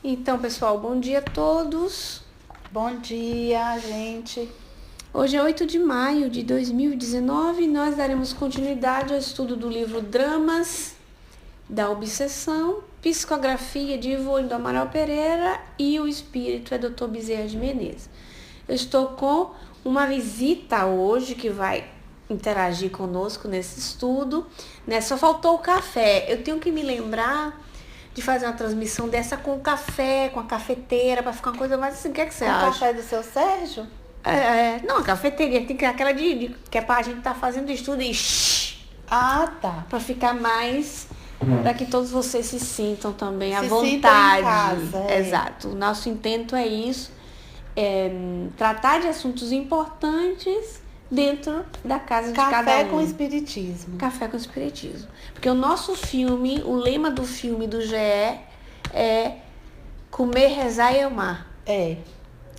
Então, pessoal, bom dia a todos. Bom dia, gente. Hoje é 8 de maio de 2019 e nós daremos continuidade ao estudo do livro Dramas da Obsessão, Psicografia de Ivone do Amaral Pereira e o Espírito é Dr. Bezerra de Menezes. Eu estou com uma visita hoje que vai interagir conosco nesse estudo, né? Só faltou o café. Eu tenho que me lembrar de fazer uma transmissão dessa com café, com a cafeteira, para ficar uma coisa mais assim. O que é que você acha? O café do seu Sérgio? Não, a cafeteria tem que aquela que é pra gente estar fazendo estudo e Ah, tá. para ficar mais, para que todos vocês se sintam também à Se vontade. sintam em casa, Exato. O nosso intento é isso, tratar de assuntos importantes dentro da casa de cada um. Café com espiritismo. Café com espiritismo. Porque o nosso filme, o lema do filme do GE é comer, rezar e amar.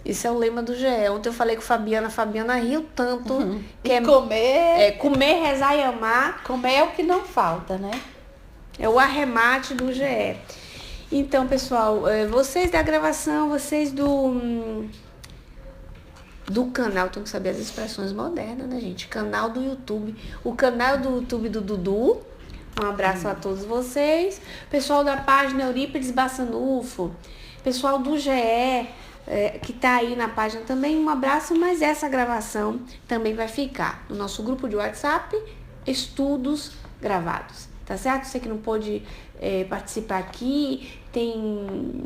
Isso é o lema do GE. Ontem eu falei com a Fabiana riu tanto. Que comer... comer, rezar e amar. Comer é o que não falta, né? É o arremate do GE. Então, pessoal, vocês da gravação, vocês do canal, tem que saber as expressões modernas, né, gente? Canal do YouTube. O canal do YouTube do Dudu. Um abraço a todos vocês. Pessoal da página Eurípides Bassanufo. Pessoal do GE, que tá aí na página também, um abraço. Mas essa gravação também vai ficar no nosso grupo de WhatsApp, estudos gravados. Tá certo? Você que não pôde participar aqui, tem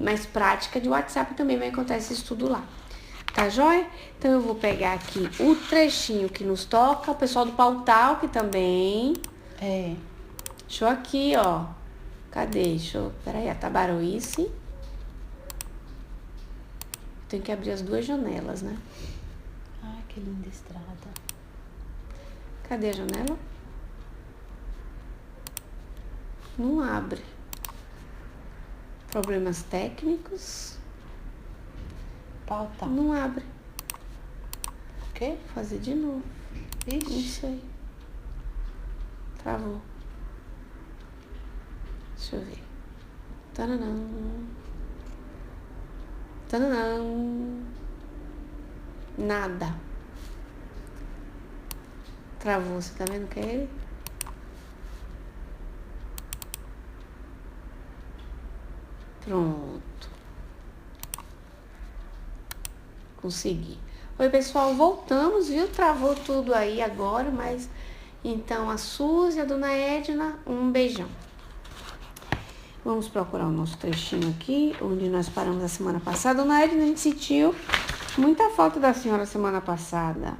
mais prática de WhatsApp, também vai encontrar esse estudo lá. Tá joia? Então eu vou pegar aqui o trechinho que nos toca. O pessoal do Pautal que também. Deixa eu aqui, ó. Cadê? Peraí, a Tabaroice. Tem que abrir as duas janelas, né? Ai, que linda estrada. Cadê a janela? Não abre. Problemas técnicos. Pauta. Não abre. O quê? Vou fazer de novo. Não Ixi. sei. Travou. Deixa eu ver. Tananã. Tananã. Nada. Travou. Você tá vendo que é ele? Pronto. Consegui. Oi, pessoal, voltamos, viu? Travou tudo aí agora, mas então a Suzy e a dona Edna, um beijão. Vamos procurar o nosso trechinho aqui, onde nós paramos a semana passada. Dona Edna, a gente sentiu muita falta da senhora semana passada.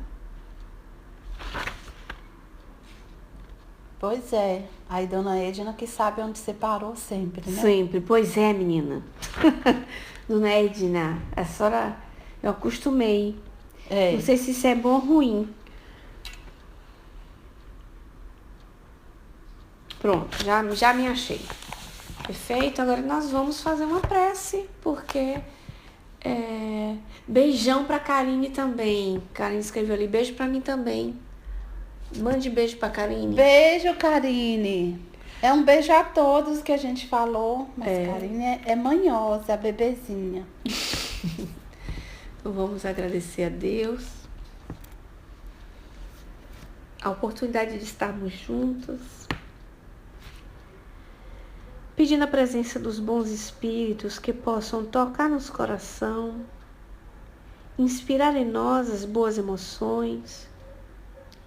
Pois é. Aí, dona Edna, que sabe onde você parou sempre, né? Sempre, pois é, menina. Dona Edna, a senhora, eu acostumei. Não sei se isso é bom ou ruim. Pronto, já me achei. Perfeito, agora nós vamos fazer uma prece, porque beijão pra Karine também. Karine escreveu ali, beijo pra mim também. Mande beijo pra Karine. Beijo, Karine. É um beijo a todos que a gente falou, mas Karine é manhosa, a bebezinha. Então vamos agradecer a Deus a oportunidade de estarmos juntos, pedindo a presença dos bons espíritos que possam tocar nos coração, inspirar em nós as boas emoções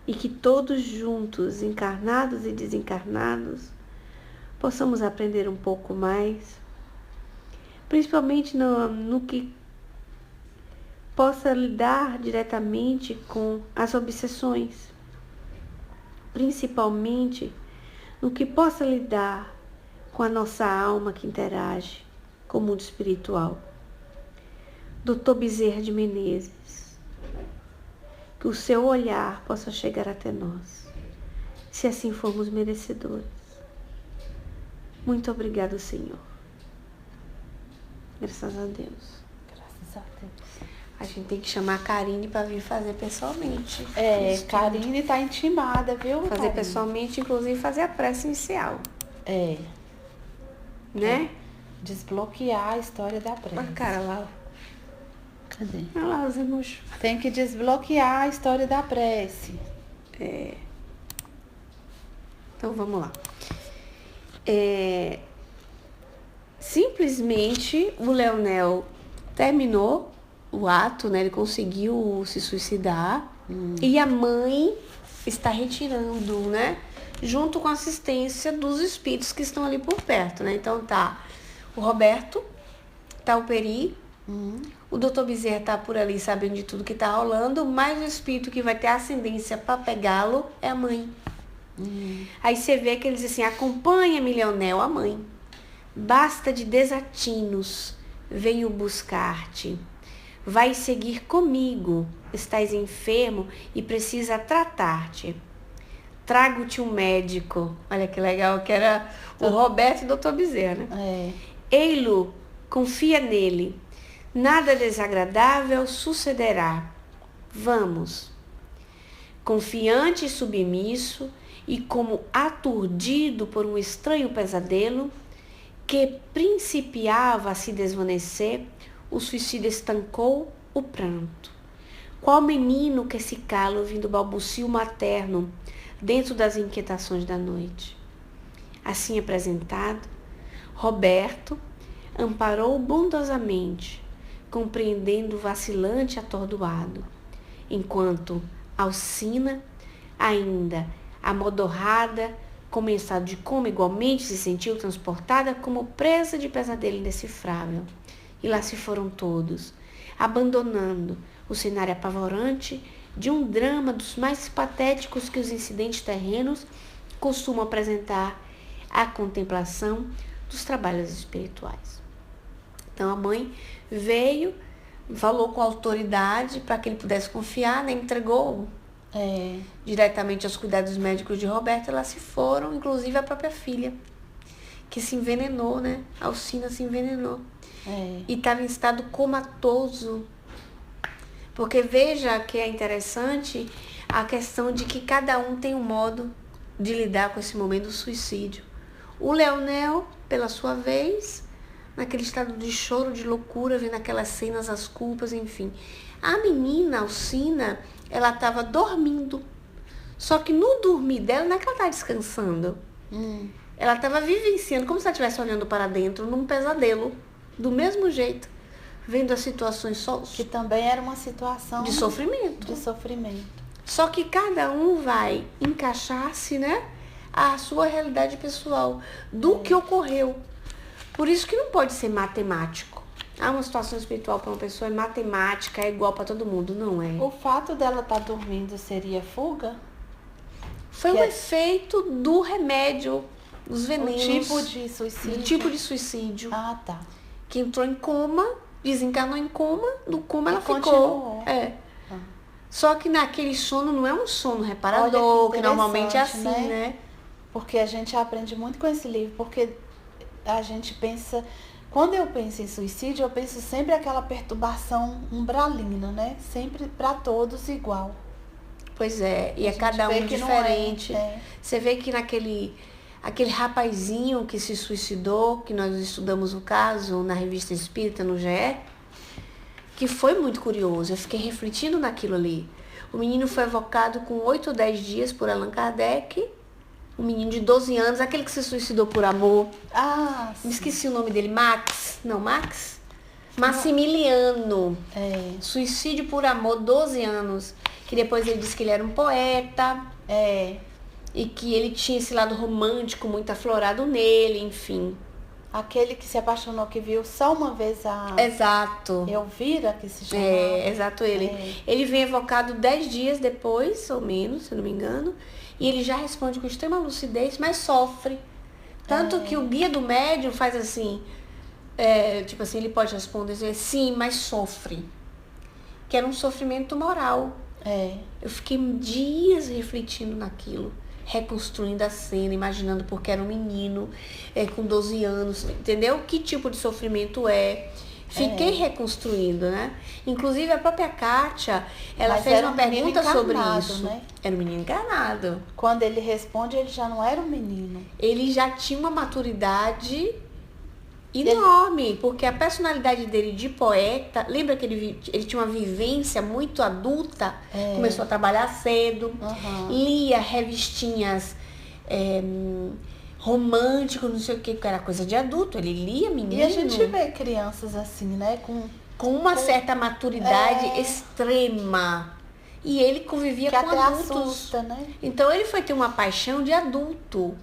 e que todos juntos, encarnados e desencarnados, possamos aprender um pouco mais, principalmente no que possa lidar diretamente com as obsessões, principalmente no que possa lidar com a nossa alma que interage com o mundo espiritual. Dr. Bezerra de Menezes, que o seu olhar possa chegar até nós, se assim formos merecedores. Muito obrigado, Senhor. Graças a Deus. Graças a Deus. A gente tem que chamar a Karine para vir fazer pessoalmente. Karine tá intimada, viu? Fazer Karine? pessoalmente, inclusive fazer a prece inicial. É. Né? Desbloquear a história da Olha a prece. cara lá. Cadê? Olha lá os emojis. Tem que desbloquear a história da prece. Então vamos lá. Simplesmente o Leonel terminou o ato, né? Ele conseguiu se suicidar. E a mãe está retirando, né? Junto com a assistência dos espíritos que estão ali por perto, né? Então tá o Roberto, tá o Peri, o doutor Bezerra tá por ali sabendo de tudo que tá rolando, mas o espírito que vai ter ascendência para pegá-lo é a mãe. Aí você vê que eles dizem assim, acompanha-me, Leonel, a mãe. Basta de desatinos, venho buscar-te. Vai seguir comigo, estás enfermo e precisa tratar-te. Trago-te um médico. Olha que legal, que era o Roberto e o doutor Bezerra, né? Ei-lo, confia nele. Nada desagradável sucederá. Vamos. Confiante e submisso, e como aturdido por um estranho pesadelo, que principiava a se desvanecer, o suicida estancou o pranto. Qual menino que se cala ouvindo o balbucio materno dentro das inquietações da noite? Assim apresentado, Roberto amparou bondosamente, compreendendo o vacilante e atordoado, enquanto Alcina, ainda amodorrada, com um estado de coma, igualmente se sentiu transportada como presa de pesadelo indecifrável. E lá se foram todos, abandonando o cenário apavorante de um drama dos mais patéticos que os incidentes terrenos costumam apresentar à contemplação dos trabalhos espirituais. Então a mãe veio, falou com a autoridade para que ele pudesse confiar, né? Entregou diretamente aos cuidados médicos de Roberto. Elas se foram, inclusive a própria filha, que se envenenou, né? Alcina se envenenou. E estava em estado comatoso. Porque veja que é interessante a questão de que cada um tem um modo de lidar com esse momento do suicídio. O Leonel, pela sua vez, naquele estado de choro, de loucura, vendo aquelas cenas, as culpas, enfim. A menina, Alcina, ela estava dormindo. Só que no dormir dela, não é que ela estava descansando. Ela estava vivenciando, como se ela estivesse olhando para dentro, num pesadelo. Do mesmo jeito, vendo as situações que também era uma situação de sofrimento. Só que cada um vai encaixar-se, né, à sua realidade pessoal, do que ocorreu. Por isso que não pode ser matemático. Uma situação espiritual para uma pessoa é matemática, é igual para todo mundo, não é? O fato dela estar dormindo seria fuga? Foi um efeito do remédio, dos venenos. O tipo de suicídio? O tipo de suicídio. Tá. Que entrou em coma, desencarnou em coma, do coma ela continuou. ficou. Só que naquele sono não é um sono reparador, que normalmente é assim, né? Porque a gente aprende muito com esse livro, porque a gente pensa, quando eu penso em suicídio, eu penso sempre aquela perturbação umbralina, né? Sempre para todos igual. Pois é, e é cada um diferente. Você vê que aquele rapazinho que se suicidou, que nós estudamos o caso na Revista Espírita, no GE, que foi muito curioso, eu fiquei refletindo naquilo ali. O menino foi evocado com 8 ou 10 dias por Allan Kardec, um menino de 12 anos, aquele que se suicidou por amor. Me esqueci o nome dele, Max? Massimiliano. Suicídio por amor, 12 anos. Que depois ele disse que ele era um poeta. E que ele tinha esse lado romântico muito aflorado nele, enfim. Aquele que se apaixonou, que viu só uma vez a... Exato. Elvira, que se chamava. Exato, ele. Ele vem evocado 10 dias depois, ou menos, se não me engano. E ele já responde com extrema lucidez, mas sofre. Tanto que o guia do médium faz assim, tipo assim, ele pode responder sim, mas sofre. Que era um sofrimento moral. Eu fiquei dias refletindo naquilo, reconstruindo a cena, imaginando porque era um menino com 12 anos, entendeu? Que tipo de sofrimento é. Fiquei reconstruindo, né? Inclusive a própria Kátia, ela fez uma pergunta sobre isso. Né? Era um menino enganado. Quando ele responde, ele já não era um menino. Ele já tinha uma maturidade Enorme, porque a personalidade dele de poeta, lembra que ele tinha uma vivência muito adulta, começou a trabalhar cedo, lia revistinhas romântico, não sei o que era coisa de adulto, ele lia, menino. E a gente vê crianças assim, né? Com uma certa maturidade extrema. E ele convivia com adultos. Assusta, né? Então ele foi ter uma paixão de adulto.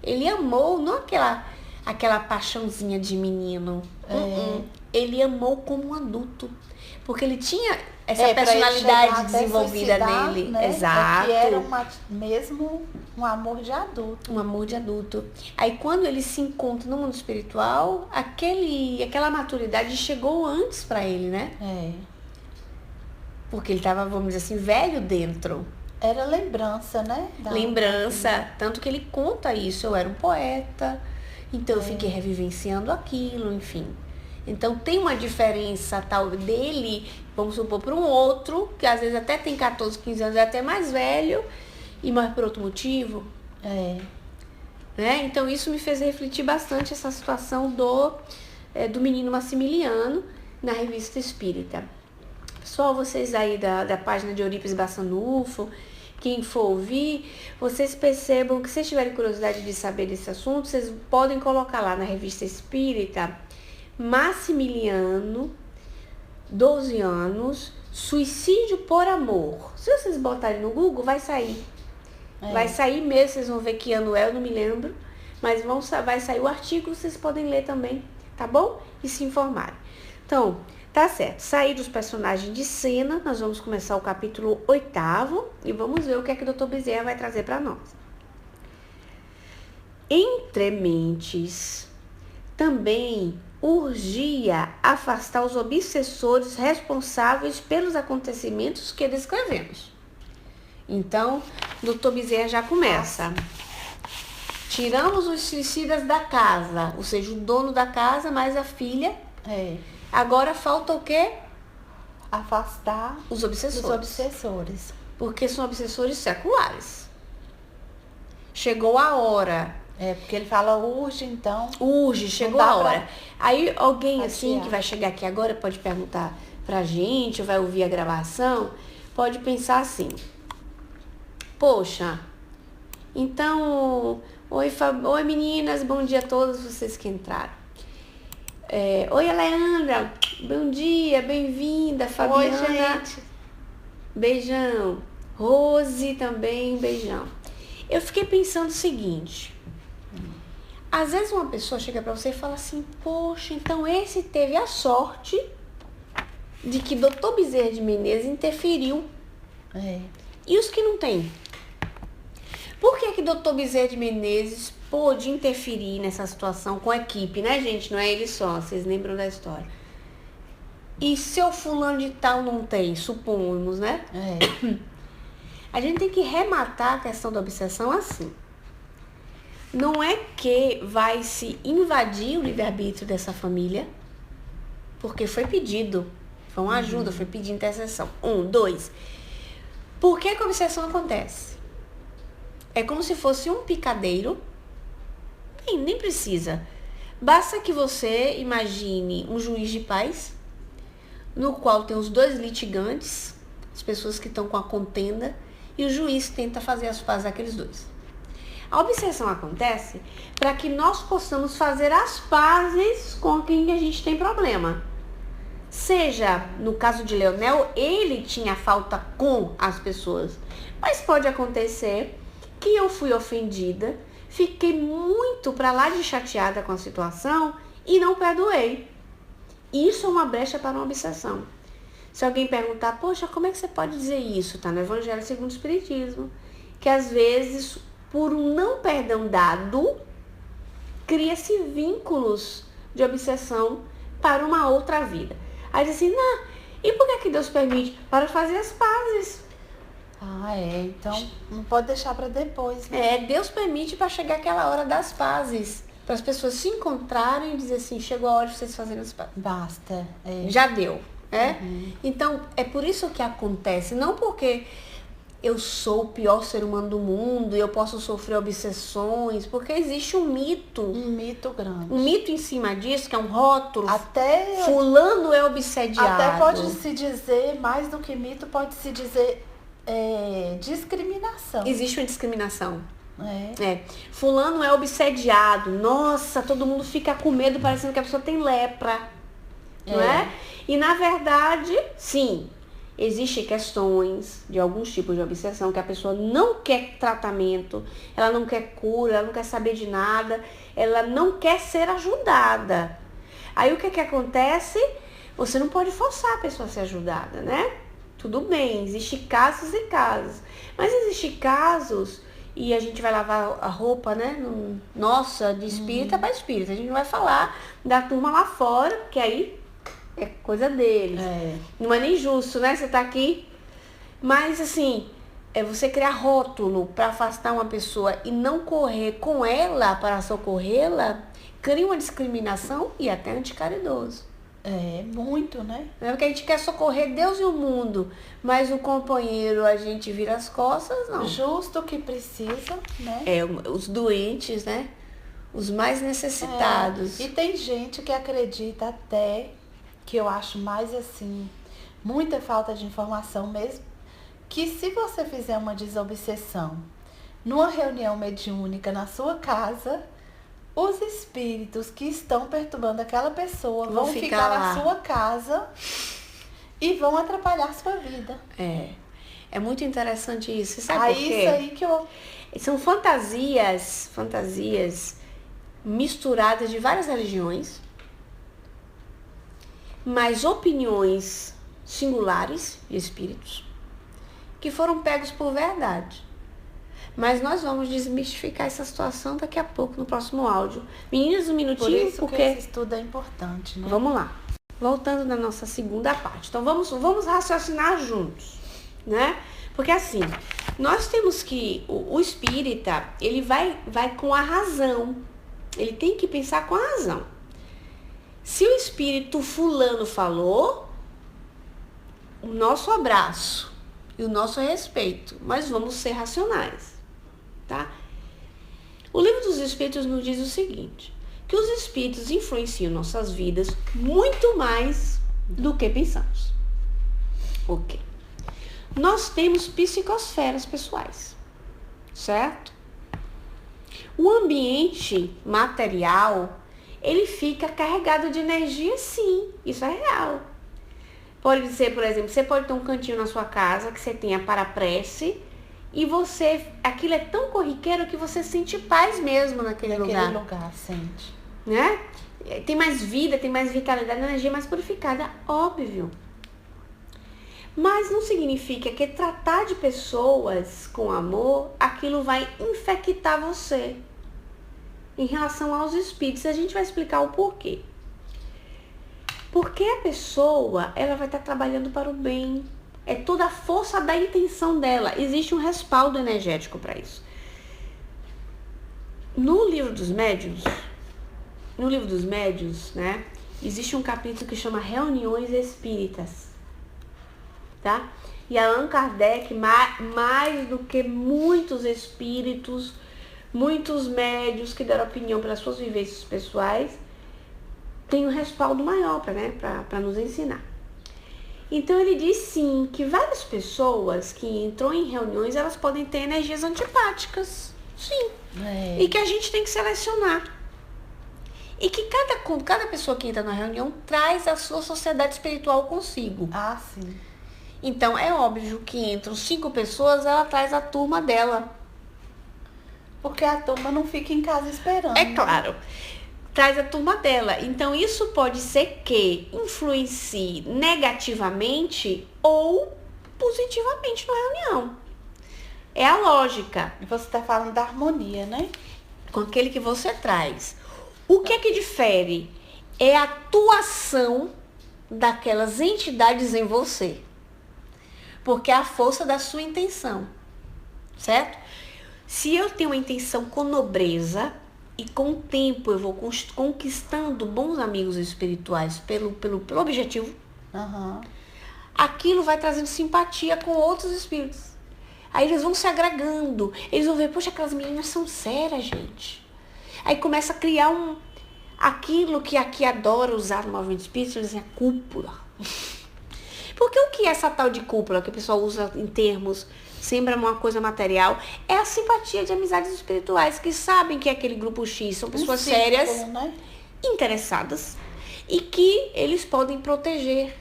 Ele amou, não aquela paixãozinha de menino. Ele amou como um adulto. Porque ele tinha essa personalidade desenvolvida nele. Né? Exato. Que era mesmo um amor de adulto. Um amor de adulto. Aí quando ele se encontra no mundo espiritual, aquela maturidade chegou antes para ele, né? Porque ele estava, vamos dizer assim, velho dentro. Era lembrança, né? Lembrança. Tanto que ele conta isso. Eu era um poeta, então eu fiquei revivenciando aquilo, enfim. Então tem uma diferença tal dele, vamos supor, para um outro, que às vezes até tem 14, 15 anos, é até mais velho, e mais por outro motivo. Né? Então isso me fez refletir bastante essa situação do menino Maximiliano na Revista Espírita. Pessoal, vocês aí da página de Eurípides Bassanufo, quem for ouvir, vocês percebam que se vocês tiverem curiosidade de saber desse assunto, vocês podem colocar lá na Revista Espírita Maximiliano, 12 anos, suicídio por amor. Se vocês botarem no Google, vai sair. Vai sair mesmo, vocês vão ver que ano é, eu não me lembro. Mas vai sair o artigo, vocês podem ler também, tá bom? E se informarem. Então, tá certo. Saíram os personagens de cena, nós vamos começar o capítulo 8º e vamos ver o que é que o Dr. Bezerra vai trazer para nós. Entre mentes, também urgia afastar os obsessores responsáveis pelos acontecimentos que descrevemos. Então, Dr. Bezerra já começa. Tiramos os suicidas da casa, ou seja, o dono da casa mais a filha. Agora falta o quê? Afastar os obsessores. Porque são obsessores seculares. Chegou a hora. Porque ele fala urge, então. Urge, chegou a hora. Aí alguém assim que vai chegar aqui agora pode perguntar pra gente, ou vai ouvir a gravação, pode pensar assim: poxa, então, oi meninas, bom dia a todos vocês que entraram. Oi, Leandra, bom dia, bem-vinda. Fabiana, oi, gente. Beijão. Rose também, beijão. Eu fiquei pensando o seguinte: às vezes uma pessoa chega pra você e fala assim, poxa, então esse teve a sorte de que Dr. Bezerra de Menezes interferiu. E os que não tem? Por que Dr. Bezerra de Menezes pôde interferir nessa situação com a equipe, né, gente? Não é ele só, vocês lembram da história. E seu fulano de tal não tem, supomos, né? A gente tem que rematar a questão da obsessão assim. Não é que vai se invadir o livre-arbítrio dessa família, porque foi pedido, foi uma ajuda, foi pedir intercessão. 1, 2. Por que a obsessão acontece? É como se fosse um picadeiro. Nem precisa. Basta que você imagine um juiz de paz, no qual tem os dois litigantes, as pessoas que estão com a contenda, e o juiz tenta fazer as pazes daqueles dois. A obsessão acontece para que nós possamos fazer as pazes com quem a gente tem problema. Seja, no caso de Leonel, ele tinha falta com as pessoas. Mas pode acontecer que eu fui ofendida, fiquei muito para lá de chateada com a situação e não perdoei. Isso é uma brecha para uma obsessão. Se alguém perguntar, poxa, como é que você pode dizer isso? Tá no Evangelho segundo o Espiritismo. Que às vezes, por um não perdão dado, cria-se vínculos de obsessão para uma outra vida. Aí diz assim, não, e por que Deus permite? Para fazer as pazes. Então não pode deixar para depois, né? Deus permite para chegar aquela hora das pazes. Para as pessoas se encontrarem e dizer assim, chegou a hora de vocês fazerem as pazes. Basta. Já deu. Então, é por isso que acontece. Não porque eu sou o pior ser humano do mundo e eu posso sofrer obsessões, porque existe um mito. Um mito grande. Um mito em cima disso, que é um rótulo. Até fulano é obsediado. Até pode-se dizer, mais do que mito, pode-se dizer discriminação. Existe uma discriminação. Fulano é obsediado. Nossa, todo mundo fica com medo, parecendo que a pessoa tem lepra. Não é? E na verdade, sim. Existem questões de alguns tipos de obsessão que a pessoa não quer tratamento, ela não quer cura, ela não quer saber de nada, ela não quer ser ajudada. Aí o que acontece? Você não pode forçar a pessoa a ser ajudada, né? Tudo bem, existem casos e casos. Mas existem casos, e a gente vai lavar a roupa, né? Nossa, de espírita para espírita. A gente não vai falar da turma lá fora, porque aí é coisa deles. Não é nem justo, né? Você tá aqui. Mas assim, você criar rótulo para afastar uma pessoa e não correr com ela para socorrê-la, cria uma discriminação e até anticaridoso. Muito, né? Porque a gente quer socorrer Deus e o mundo, mas o companheiro a gente vira as costas, não. Justo o que precisa, né? Os doentes, né? Os mais necessitados. E tem gente que acredita até, que eu acho mais assim, muita falta de informação mesmo, que se você fizer uma desobsessão numa reunião mediúnica na sua casa, os espíritos que estão perturbando aquela pessoa vão ficar na sua casa e vão atrapalhar a sua vida. É muito interessante isso. Você sabe por quê? Isso aí que eu... São fantasias misturadas de várias religiões, mas opiniões singulares de espíritos que foram pegos por verdade. Mas nós vamos desmistificar essa situação daqui a pouco no próximo áudio. Meninas, um minutinho, por isso porque que esse estudo é importante, né? Vamos lá. Voltando na nossa segunda parte. Então vamos raciocinar juntos, né? Porque assim, nós temos que o espírita, ele vai com a razão. Ele tem que pensar com a razão. Se o espírito fulano falou, o nosso abraço e o nosso respeito, mas vamos ser racionais, tá? O livro dos Espíritos nos diz o seguinte, que os espíritos influenciam nossas vidas muito mais do que pensamos. Por quê? Nós temos psicosferas pessoais, certo? O ambiente material, ele fica carregado de energia, sim, isso é real. Pode ser, por exemplo, você pode ter um cantinho na sua casa que você tenha para prece e aquilo é tão corriqueiro que você sente paz mesmo naquele lugar. Naquele lugar, sente. Né? Tem mais vida, tem mais vitalidade, a energia mais purificada, óbvio. Mas não significa que tratar de pessoas com amor, aquilo vai infectar você. Em relação aos espíritos, a gente vai explicar o porquê. Porque a pessoa, ela vai estar trabalhando para o bem. É toda a força da intenção dela. Existe um respaldo energético para isso. No livro dos médiuns, né, existe um capítulo que chama Reuniões Espíritas. Tá? E Allan Kardec, mais do que muitos espíritos, muitos médiuns que deram opinião pelas suas vivências pessoais, tem um respaldo maior para nos ensinar. Então ele diz sim que várias pessoas que entram em reuniões, elas podem ter energias antipáticas. Sim. E que a gente tem que selecionar. E que cada pessoa que entra na reunião traz a sua sociedade espiritual consigo. Ah, sim. Então é óbvio que entram 5 pessoas, ela traz a turma dela. Porque a turma não fica em casa esperando. É claro. Traz a turma dela. Então, isso pode ser que influencie negativamente ou positivamente na reunião. É a lógica. Você está falando da harmonia, né? Com aquele que você traz. O que é que difere? É a atuação daquelas entidades em você. Porque é a força da sua intenção. Certo? Se eu tenho uma intenção com nobreza, e com o tempo eu vou conquistando bons amigos espirituais pelo objetivo, aquilo vai trazendo simpatia com outros espíritos. Aí eles vão se agregando. Eles vão ver, poxa, aquelas meninas são sérias, gente. Aí começa a criar aquilo que aqui adora usar no movimento espírita, eles dizem a cúpula. Porque o que é essa tal de cúpula, que o pessoal usa em termos, sempre é uma coisa material, é a simpatia de amizades espirituais, que sabem que é aquele grupo X, são pessoas sérias, né? interessadas, e que eles podem proteger.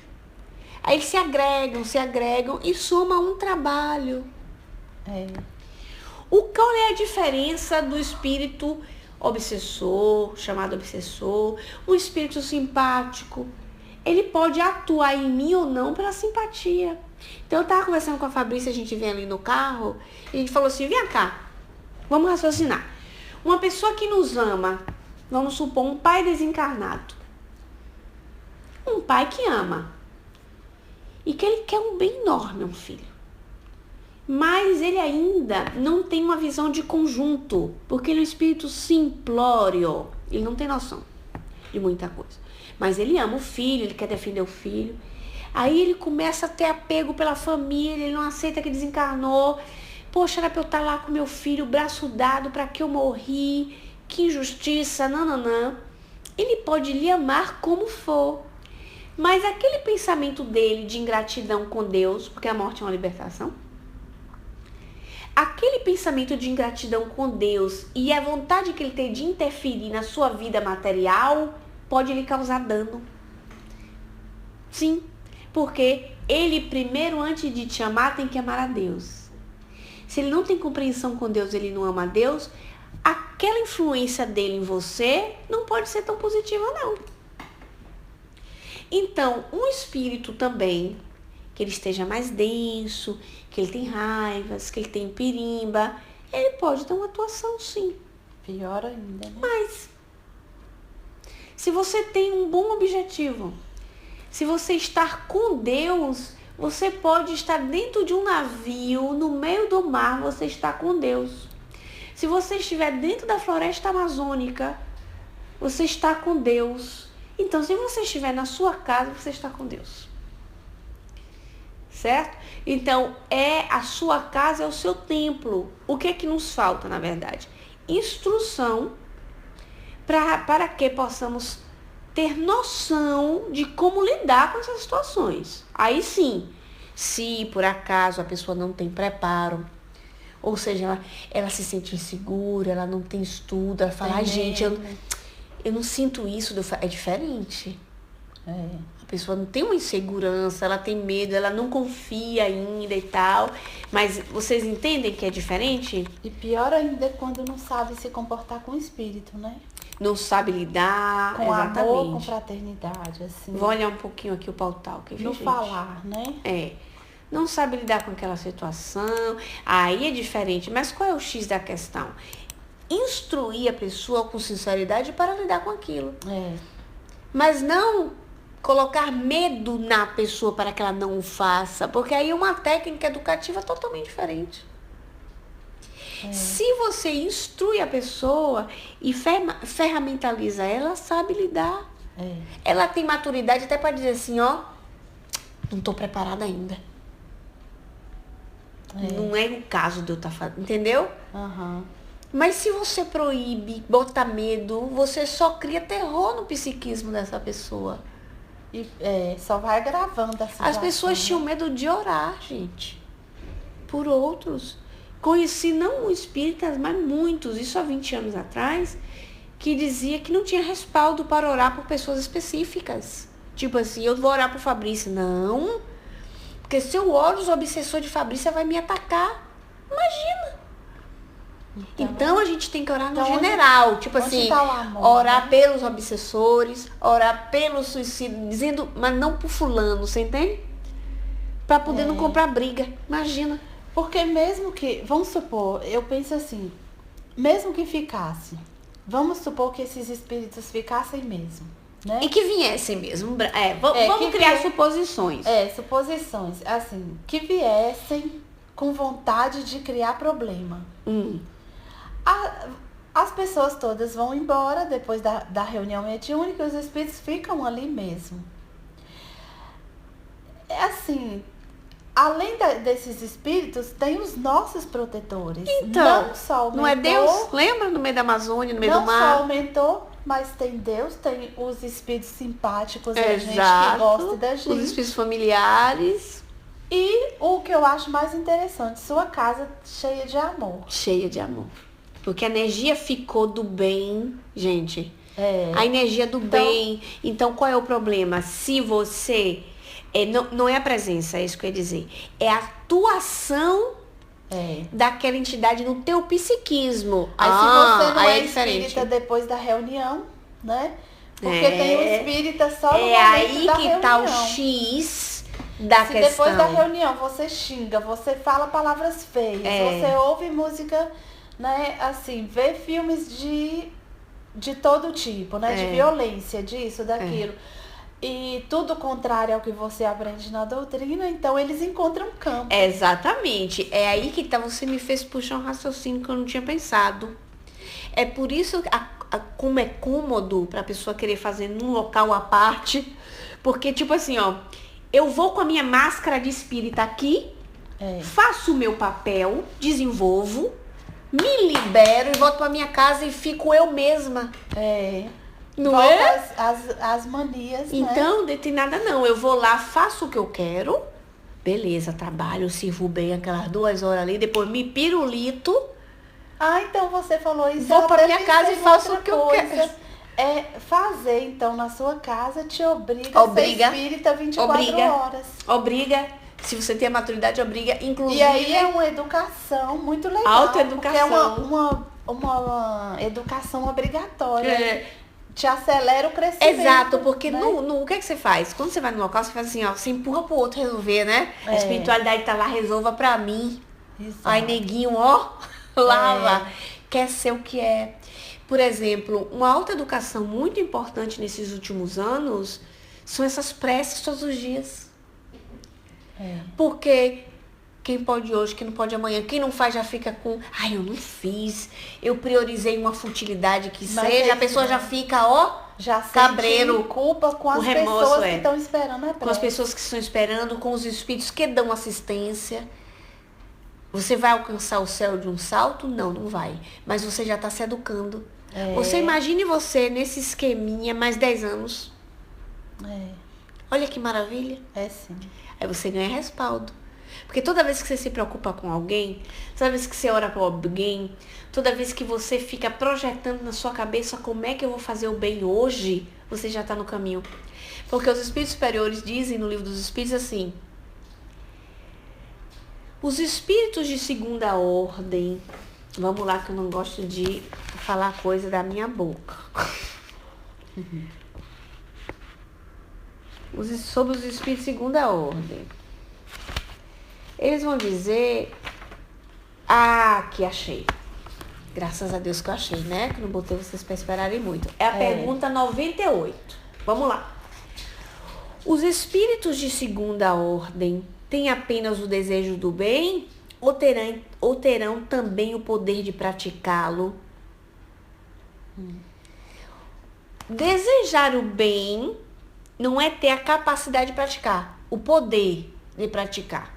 Aí eles se agregam e somam um trabalho. Qual é a diferença do espírito obsessor, chamado obsessor, um espírito simpático? Ele pode atuar em mim ou não pela simpatia. Então eu estava conversando com a Fabrícia, a gente vem ali no carro, e a gente falou assim, vem cá, vamos raciocinar. Uma pessoa que nos ama, vamos supor um pai desencarnado. Um pai que ama. E que ele quer um bem enorme, um filho. Mas ele ainda não tem uma visão de conjunto, porque ele é um espírito simplório. Ele não tem noção de muita coisa. Mas ele ama o filho, ele quer defender o filho. Aí ele começa a ter apego pela família, ele não aceita que desencarnou. Poxa, era pra eu estar lá com meu filho, braço dado, pra que eu morri? Que injustiça, nananã. Ele pode lhe amar como for. Mas aquele pensamento dele de ingratidão com Deus, porque a morte é uma libertação, aquele pensamento de ingratidão com Deus e a vontade que ele tem de interferir na sua vida material pode lhe causar dano. Sim, porque ele primeiro, antes de te amar, tem que amar a Deus. Se ele não tem compreensão com Deus, ele não ama a Deus, aquela influência dele em você não pode ser tão positiva, não. Então, um espírito também, que ele esteja mais denso, que ele tem raivas, que ele tem pirimba, ele pode ter uma atuação, sim. Pior ainda, né? Mas, se você tem um bom objetivo, se você estar com Deus, você pode estar dentro de um navio, no meio do mar, você está com Deus. Se você estiver dentro da floresta amazônica, você está com Deus. Então, se você estiver na sua casa, você está com Deus. Certo? Então, a sua casa é o seu templo. O que é que nos falta, na verdade? Instrução para que possamos ter noção de como lidar com essas situações. Aí sim, se por acaso a pessoa não tem preparo, ou seja, ela se sente insegura, ela não tem estudo, ela fala, gente, eu não sinto isso, é diferente. A pessoa não tem uma insegurança, ela tem medo, ela não confia ainda e tal. Mas vocês entendem que é diferente? E pior ainda é quando não sabe se comportar com o espírito, né? Não sabe lidar, com exatamente. Amor, com fraternidade, assim. Vou olhar um pouquinho aqui o pautal. No falar, né? Não sabe lidar com aquela situação. Aí é diferente. Mas qual é o X da questão? Instruir a pessoa com sinceridade para lidar com aquilo. Mas não colocar medo na pessoa para que ela não o faça, porque aí é uma técnica educativa totalmente diferente. Se você instrui a pessoa e ferramentaliza ela sabe lidar. Ela tem maturidade até para dizer assim, ó, não estou preparada ainda. Não é o caso de eu estar fazendo, entendeu? Mas se você proíbe, bota medo, você só cria terror no psiquismo dessa pessoa. E só vai agravando a situação. As pessoas tinham medo de orar, gente. Por outros. Conheci não espíritas, mas muitos, isso há 20 anos atrás, que dizia que não tinha respaldo para orar por pessoas específicas. Tipo assim, eu vou orar por Fabrícia. Não. Porque se eu oro, os obsessores de Fabrícia vai me atacar. Imagina. Então a gente tem que orar no general, tipo assim, orar pelos obsessores, orar pelo suicídio, dizendo, mas não por fulano, você entende? Pra poder não comprar briga, imagina. Porque mesmo que, vamos supor, eu penso assim, mesmo que ficasse, vamos supor que esses espíritos ficassem mesmo, né? E que viessem mesmo, vamos criar suposições. Suposições, assim, que viessem com vontade de criar problema. As pessoas todas vão embora depois da reunião mediúnica, os espíritos ficam ali mesmo. É assim, além desses espíritos, tem os nossos protetores. Então, não só o mentor, não é Deus? Lembra no meio da Amazônia, no meio do não mar? só o mentor, mas tem Deus, tem os espíritos simpáticos da gente que Exato. gosta da Os gente. espíritos familiares. E o que eu acho mais interessante, sua casa cheia de amor. Cheia de amor. Porque a energia ficou do bem, gente. É. A energia do bem. Então, qual é o problema? Se você... não é a presença, é isso que eu ia dizer. É a atuação daquela entidade no teu psiquismo. Aí se você não aí é diferente. espírita depois da reunião, né? Porque É. tem o espírita só no É momento aí da que reunião. tá o X da Se questão. depois da reunião você xinga, você fala palavras feias, você ouve música, né, assim, vê filmes de todo tipo, né? De violência, disso, daquilo. E tudo contrário ao que você aprende na doutrina, então eles encontram campo. Exatamente. É aí que tá. Você me fez puxar um raciocínio que eu não tinha pensado. É por isso como é cômodo pra pessoa querer fazer num local à parte. Porque, tipo assim, ó, eu vou com a minha máscara de espírita aqui, faço o meu papel, desenvolvo, me libero e volto pra minha casa e fico eu mesma. Não Volta é? as manias, né? Então, não tem nada não. Eu vou lá, faço o que eu quero. Beleza, trabalho, sirvo bem aquelas 2 horas ali, depois me pirulito. Ah, então você falou isso. Vou eu pra até minha casa e pensei em faço outra o que eu coisa. quero. Fazer, então, na sua casa te obriga a ser espírita 24 horas. Obriga. Se você tem a maturidade, obriga. Inclusive... E aí é uma educação muito legal. Autoeducação. Porque é uma educação obrigatória. Te acelera o crescimento. Exato, porque né? o que é que você faz? Quando você vai no local, você faz assim, ó, você empurra pro outro resolver, né? A espiritualidade tá lá, resolva pra mim. Exato. Aí, neguinho, ó, lava. Quer ser o que é. Por exemplo, uma autoeducação muito importante nesses últimos anos são essas preces todos os dias. Porque quem pode hoje, quem não pode amanhã, quem não faz já fica com, eu não fiz, eu priorizei uma futilidade que seja, a pessoa já fica, ó, já cabreiro, culpa com as remorso, pessoas que estão esperando a prece. com as pessoas que estão esperando, com os espíritos que dão assistência. Você vai alcançar o céu de um salto? Não, não vai. Mas você já está se educando. Você imagine você nesse esqueminha mais 10 anos. Olha que maravilha. Sim. Aí você ganha respaldo. Porque toda vez que você se preocupa com alguém, toda vez que você ora para alguém, toda vez que você fica projetando na sua cabeça como é que eu vou fazer o bem hoje, você já está no caminho. Porque os espíritos superiores dizem no livro dos espíritos assim: os espíritos de segunda ordem, vamos lá que eu não gosto de falar coisa da minha boca. Sobre os espíritos de segunda ordem. Eles vão dizer, que achei. Graças a Deus que eu achei, né? Que não botei vocês para esperarem muito. É a pergunta 98. Vamos lá. Os espíritos de segunda ordem têm apenas o desejo do bem ou terão também o poder de praticá-lo? Desejar o bem não é ter a capacidade de praticar, o poder de praticar.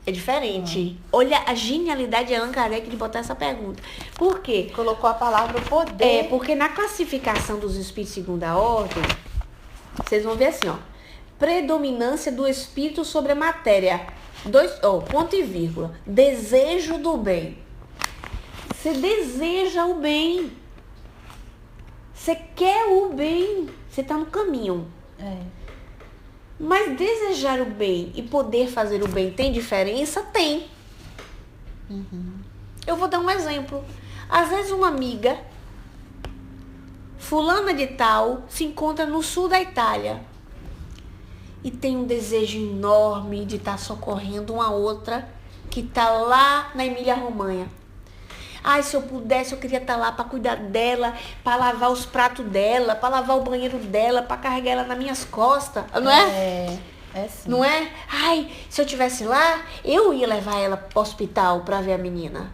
É diferente. Olha a genialidade de Allan Kardec de botar essa pergunta. Por quê? Colocou a palavra poder. Porque na classificação dos espíritos de segunda ordem, vocês vão ver assim, ó. Predominância do espírito sobre a matéria. Ponto e vírgula. Desejo do bem. Você deseja o bem. Você quer o bem. Você está no caminho. Mas desejar o bem e poder fazer o bem tem diferença? Tem. Eu vou dar um exemplo. Às vezes uma amiga, fulana de tal, se encontra no sul da Itália e tem um desejo enorme de estar socorrendo uma outra que está lá na Emília-Romanha. Se eu pudesse, eu queria estar lá para cuidar dela, para lavar os pratos dela, para lavar o banheiro dela, para carregar ela nas minhas costas, não é? Sim. Não é? Se eu tivesse lá, eu ia levar ela para o hospital para ver a menina.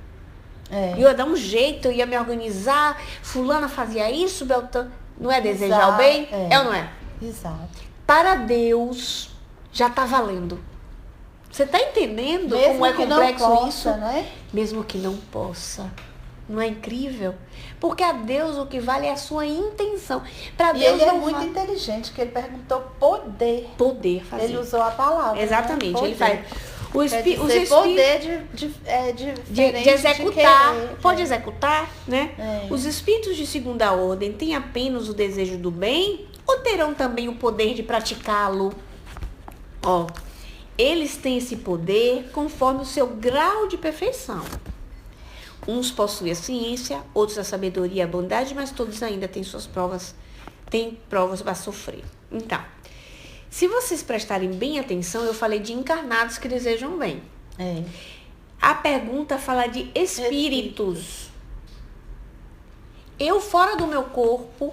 Eu ia dar um jeito, eu ia me organizar. Fulana fazia isso, Beltrano. Não é desejar o bem? É ou não é? Exato. Para Deus, já está valendo. Você está entendendo Mesmo como é que complexo não possa, isso? né? Mesmo que não possa. Não é incrível? Porque a Deus o que vale é a sua intenção. Para E Deus ele é não muito vale inteligente, que ele perguntou poder. poder fazer. Ele usou a palavra. Exatamente. Né? Ele faz os Quer espíritos dizer, poder de executar, querer, pode executar, né? É. Os espíritos de segunda ordem têm apenas o desejo do bem ou terão também o poder de praticá-lo? Ó, eles têm esse poder conforme o seu grau de perfeição. Uns possuem a ciência, outros a sabedoria e a bondade, mas todos ainda têm suas provas, têm provas para sofrer. Então, se vocês prestarem bem atenção, eu falei de encarnados que desejam bem. É. A pergunta fala de espíritos. Eu fora do meu corpo,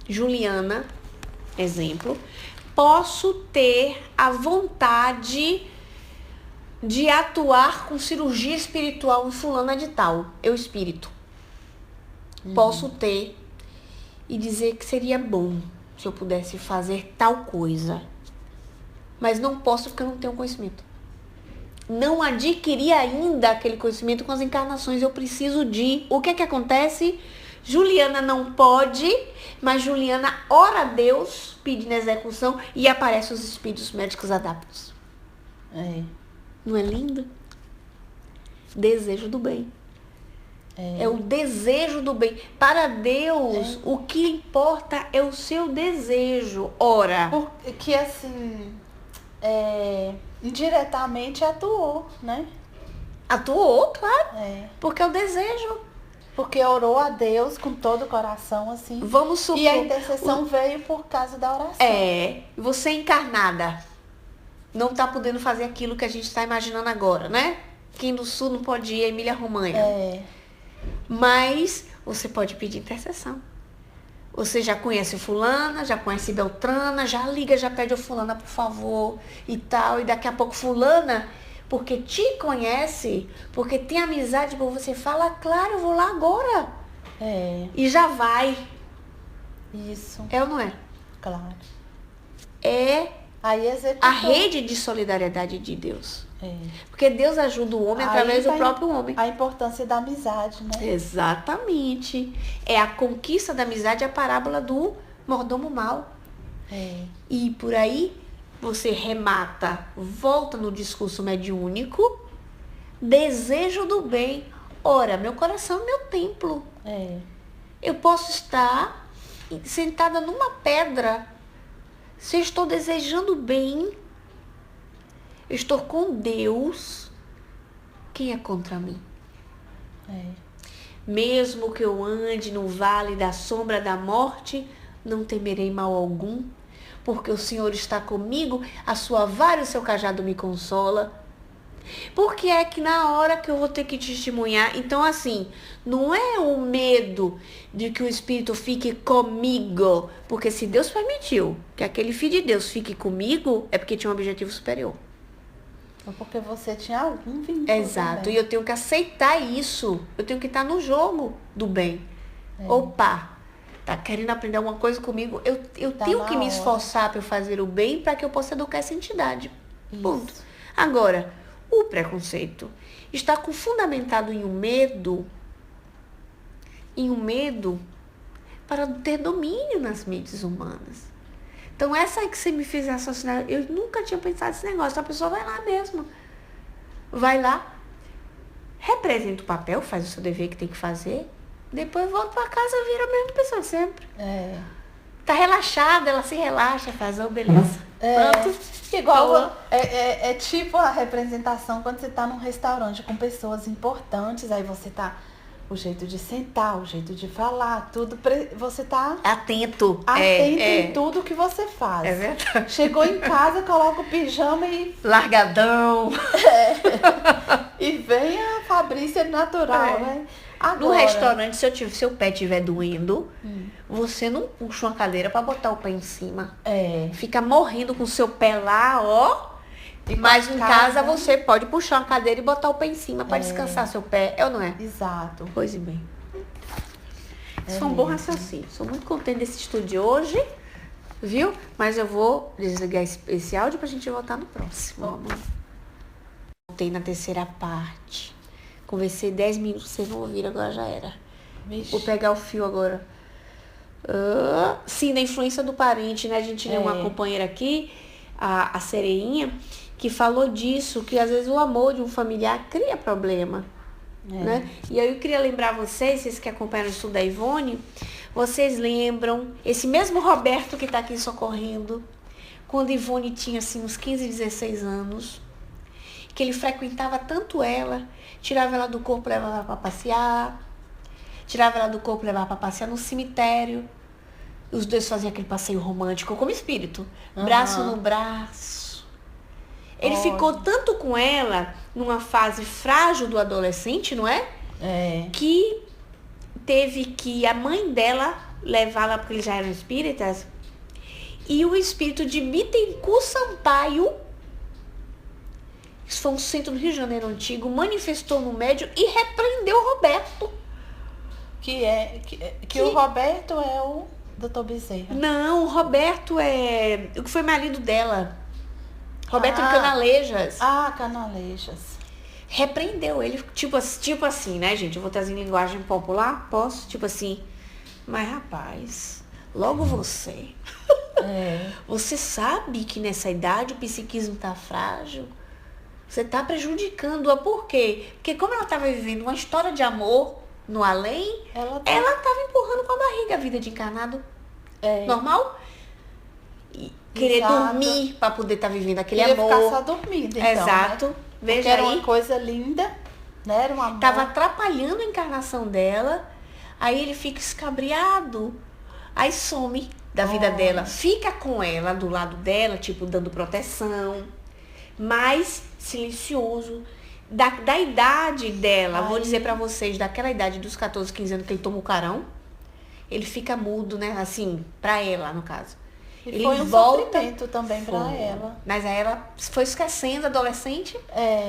Juliana, exemplo, posso ter a vontade de atuar com cirurgia espiritual em fulana de tal. Eu espírito. Posso ter e dizer que seria bom se eu pudesse fazer tal coisa. Mas não posso porque eu não tenho conhecimento. Não adquiri ainda aquele conhecimento com as encarnações. Eu preciso de... O que é que acontece? Juliana não pode, mas Juliana ora a Deus pedindo execução e aparecem os espíritos médicos adaptos. É. Não é lindo? Desejo do bem. É o desejo do bem. Para Deus, o que importa é o seu desejo. Ora. Porque assim, indiretamente atuou, né? Atuou, claro. É. Porque é o desejo. Porque orou a Deus com todo o coração, assim. Vamos supor. E a intercessão veio por causa da oração. Você encarnada. Não está podendo fazer aquilo que a gente está imaginando agora, né? Quem do Sul não pode ir a Emília-Romanha. Mas você pode pedir intercessão. Você já conhece fulana, já conhece Beltrana, já liga, já pede a fulana, por favor, e tal. E daqui a pouco fulana, porque te conhece, porque tem amizade por você, fala, claro, eu vou lá agora. E já vai. Isso. É ou não é? Claro. Aí a rede de solidariedade de Deus. Porque Deus ajuda o homem através do próprio homem. A importância da amizade, né? Exatamente. É a conquista da amizade, a parábola do mordomo mau. E por aí você remata, volta no discurso mediúnico, desejo do bem. Ora, meu coração é meu templo. Eu posso estar sentada numa pedra. Se eu estou desejando bem, eu estou com Deus, quem é contra mim? Mesmo que eu ande no vale da sombra da morte, não temerei mal algum, porque o Senhor está comigo, a sua vara e o seu cajado me consola. Porque é que na hora que eu vou ter que testemunhar, então assim, não é o medo de que o Espírito fique comigo, porque se Deus permitiu que aquele filho de Deus fique comigo, é porque tinha um objetivo superior. Porque você tinha algum vínculo. Exato, também. E eu tenho que aceitar isso, eu tenho que estar no jogo do bem. Opa, tá querendo aprender alguma coisa comigo, eu tenho que me esforçar para eu fazer o bem para que eu possa educar essa entidade. Ponto. Agora, o preconceito está fundamentado em um medo para ter domínio nas mentes humanas. Então, essa aí que você me fez raciocinar, eu nunca tinha pensado nesse negócio. Então, a pessoa vai lá mesmo. Vai lá, representa o papel, faz o seu dever que tem que fazer, depois volta para casa e vira a mesma pessoa sempre. Tá relaxada, ela se relaxa, faz a beleza. Pronto. Igual é tipo a representação quando você tá num restaurante com pessoas importantes, aí você tá o jeito de sentar, o jeito de falar, tudo, você tá atento em tudo que você faz. É verdade. Chegou em casa, coloca o pijama e largadão. E vem a Fabrícia natural, né? Agora, no restaurante, se seu pé estiver doendo, você não puxa uma cadeira para botar o pé em cima. Fica morrendo com o seu pé lá, ó. Mas em casa você pode puxar uma cadeira e botar o pé em cima para descansar seu pé. É ou não é? Exato. Pois bem. Isso foi um bom raciocínio. Sou muito contente desse estudo de hoje, viu? Mas eu vou desligar esse áudio pra gente voltar no próximo. Voltei na terceira parte. Conversei 10 minutos, vocês vão ouvir, agora já era. Vixe. Vou pegar o fio agora. Sim, da influência do parente, né? A gente tem uma companheira aqui, a Sereinha, que falou disso, que às vezes o amor de um familiar cria problema. Né? E aí eu queria lembrar vocês que acompanham o estudo da Ivone, vocês lembram, esse mesmo Roberto que está aqui socorrendo, quando Ivone tinha assim uns 15, 16 anos, que ele frequentava tanto ela, tirava ela do corpo, levava ela para passear, tirava ela do corpo, levava para passear no cemitério. Os dois faziam aquele passeio romântico como espírito, braço no braço. Ele ficou tanto com ela, numa fase frágil do adolescente, não é? Que teve que a mãe dela levá-la, porque eles já eram espíritas, e o espírito de Bittencourt Sampaio, isso foi um centro do Rio de Janeiro antigo, manifestou no médium e repreendeu o Roberto. Que o Roberto é o Dr. Bezerra. Não, o Roberto é o que foi marido dela. Roberto Canalejas. Canalejas. Repreendeu ele, tipo assim, né, gente? Eu vou trazer em linguagem popular? Posso? Tipo assim, mas rapaz, logo você. Você sabe que nessa idade o psiquismo tá frágil? Você tá prejudicando-a. Por quê? Porque como ela tava vivendo uma história de amor no além, ela tava empurrando com a barriga a vida de encarnado. Normal? E querer dormir para poder estar vivendo aquele amor. Ficar só dormindo, então. Exato. Né? Veja porque aí. Era uma coisa linda, né? Era um amor. Tava atrapalhando a encarnação dela. Aí ele fica escabriado. Aí some da vida dela. Fica com ela, do lado dela, tipo, dando proteção. Mas silencioso. Da idade dela, vou dizer pra vocês, daquela idade dos 14, 15 anos que ele toma o carão, ele fica mudo, né? Assim, pra ela, no caso. E ele foi um sofrimento também pra ela. Mas aí ela foi esquecendo, adolescente,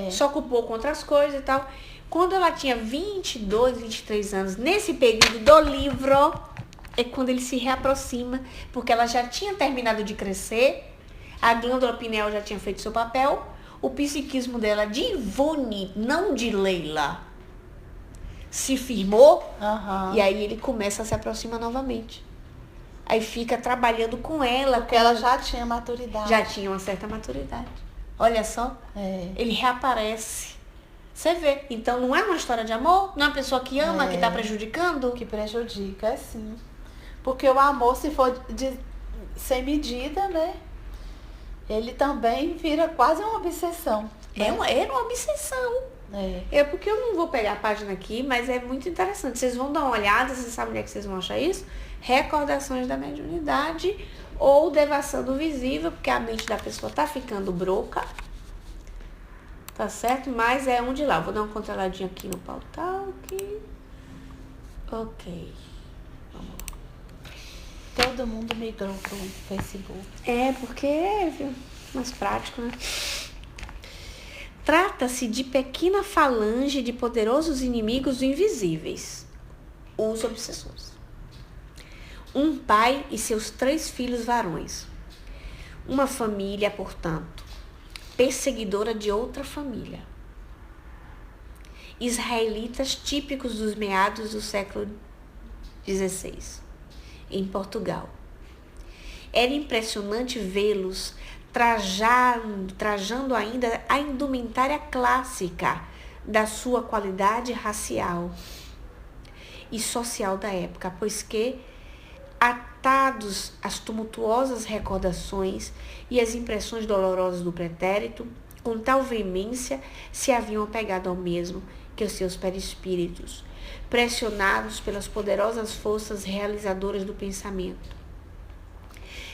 se ocupou com outras coisas e tal. Quando ela tinha 22, 23 anos, nesse período do livro, é quando ele se reaproxima, porque ela já tinha terminado de crescer, a glândula pineal já tinha feito seu papel, o psiquismo dela de Ivone, não de Leila, se firmou, e aí ele começa a se aproximar novamente. Aí fica trabalhando com ela. Porque ela já tinha maturidade. Já tinha uma certa maturidade. Olha só, ele reaparece. Você vê. Então não é uma história de amor? Não é uma pessoa que ama, que está prejudicando? Que prejudica, é sim. Porque o amor, se for sem medida, né? Ele também vira quase uma obsessão. Né? Era uma obsessão. É porque eu não vou pegar a página aqui, mas é muito interessante. Vocês vão dar uma olhada, vocês sabem onde é que vocês vão achar isso? Recordações da mediunidade ou devação do visível, porque a mente da pessoa tá ficando broca. Tá certo? Mas é um de lá. Vou dar uma controladinha aqui no pautal. Ok. Vamos lá. Todo mundo migrou pro Facebook. Porque é mais prático, né? Trata-se de pequena falange de poderosos inimigos invisíveis, os obsessores. Um pai e seus 3 filhos varões. Uma família, portanto, perseguidora de outra família. Israelitas típicos dos meados do século XVI, em Portugal. Era impressionante vê-los trajando ainda a indumentária clássica da sua qualidade racial e social da época, pois que, atados às tumultuosas recordações e às impressões dolorosas do pretérito, com tal veemência se haviam apegado ao mesmo que os seus perispíritos, pressionados pelas poderosas forças realizadoras do pensamento.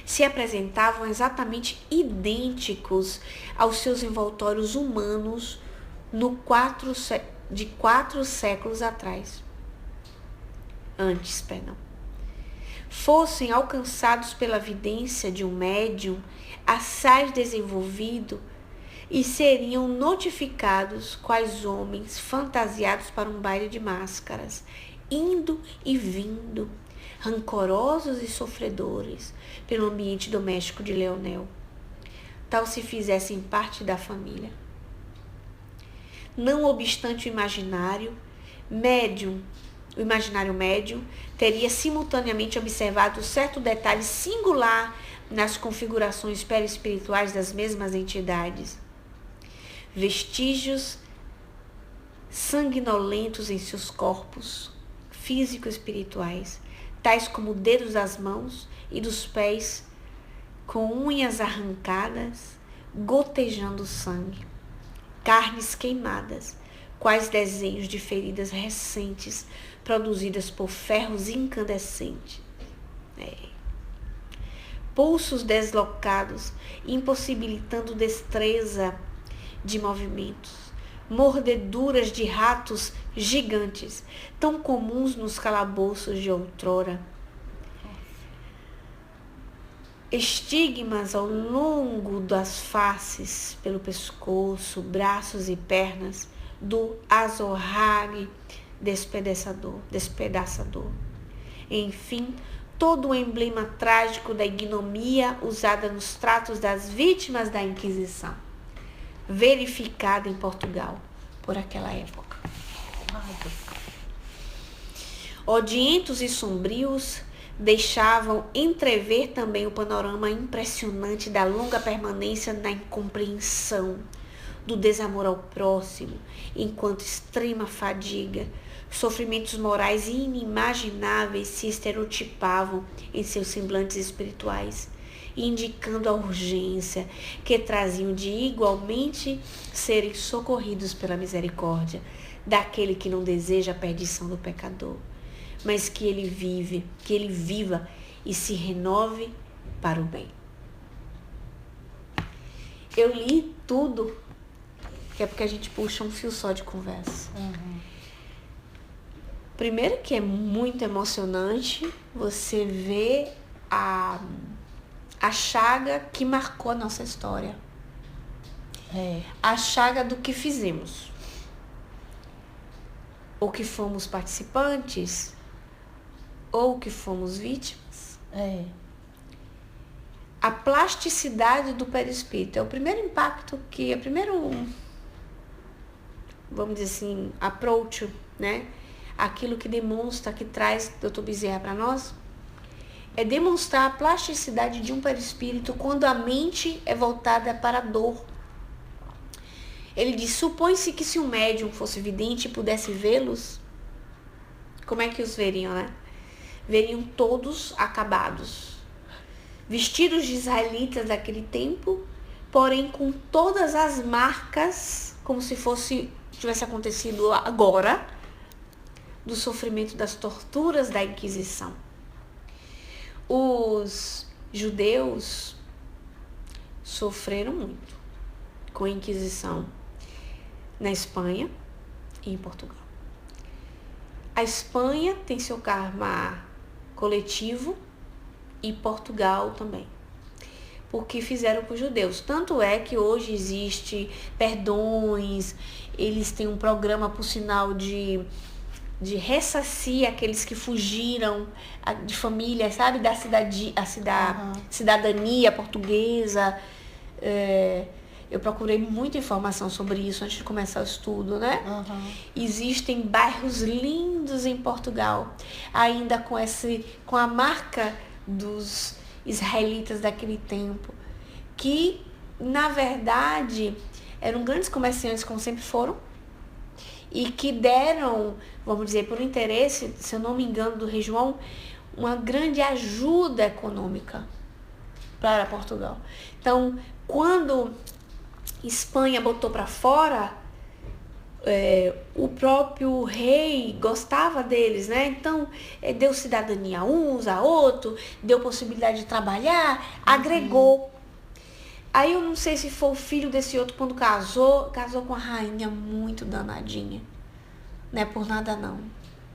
Se apresentavam exatamente idênticos aos seus envoltórios humanos de 4 séculos atrás. Antes. Fossem alcançados pela vidência de um médium assaz desenvolvido e seriam notificados quais homens fantasiados para um baile de máscaras, indo e vindo, rancorosos e sofredores, pelo ambiente doméstico de Leonel, tal se fizessem parte da família. Não obstante o imaginário médium teria simultaneamente observado certo detalhe singular nas configurações perispirituais das mesmas entidades. Vestígios sanguinolentos em seus corpos físico-espirituais, tais como dedos das mãos e dos pés, com unhas arrancadas, gotejando sangue, carnes queimadas, quais desenhos de feridas recentes produzidas por ferros incandescentes. Pulsos deslocados, impossibilitando destreza de movimentos, mordeduras de ratos gigantes, tão comuns nos calabouços de outrora. Estigmas ao longo das faces, pelo pescoço, braços e pernas do azorrague despedaçador. Enfim, todo o emblema trágico da ignomia usada nos tratos das vítimas da Inquisição, verificada em Portugal por aquela época. Odientos e sombrios, deixavam entrever também o panorama impressionante da longa permanência na incompreensão, do desamor ao próximo, enquanto extrema fadiga, sofrimentos morais inimagináveis se estereotipavam em seus semblantes espirituais, indicando a urgência que traziam de igualmente serem socorridos pela misericórdia daquele que não deseja a perdição do pecador, mas que ele viva e se renove para o bem. Eu li tudo, que é porque a gente puxa um fio só de conversa. Primeiro que é muito emocionante você ver a chaga que marcou a nossa história. A chaga do que fizemos. Ou que fomos participantes, ou que fomos vítimas. A plasticidade do perispírito é o primeiro impacto vamos dizer assim, approach, né? Aquilo que demonstra, que traz Dr. Bezerra para nós, é demonstrar a plasticidade de um perispírito quando a mente é voltada para a dor. Ele diz, supõe-se que se um médium fosse vidente e pudesse vê-los, como é que os veriam, né? Veriam todos acabados, vestidos de israelitas daquele tempo, porém com todas as marcas, como se tivesse acontecido agora, do sofrimento das torturas da Inquisição. Os judeus sofreram muito com a Inquisição na Espanha e em Portugal. A Espanha tem seu karma coletivo e Portugal também, porque fizeram com os judeus. Tanto é que hoje existe perdões, eles têm um programa, por sinal, de ressarcir aqueles que fugiram de família, sabe, da cidadania portuguesa. Eu procurei muita informação sobre isso antes de começar o estudo, né? Existem bairros lindos em Portugal, ainda com a marca dos israelitas daquele tempo, que, na verdade, eram grandes comerciantes, como sempre foram, e que deram, vamos dizer, por interesse, se eu não me engano, do Rei João, uma grande ajuda econômica para Portugal. Então, quando Espanha botou para fora, o próprio rei gostava deles, né? Então, deu cidadania a uns, a outro, deu possibilidade de trabalhar, agregou. Aí eu não sei se foi o filho desse outro, quando casou com a rainha muito danadinha. Não é por nada não,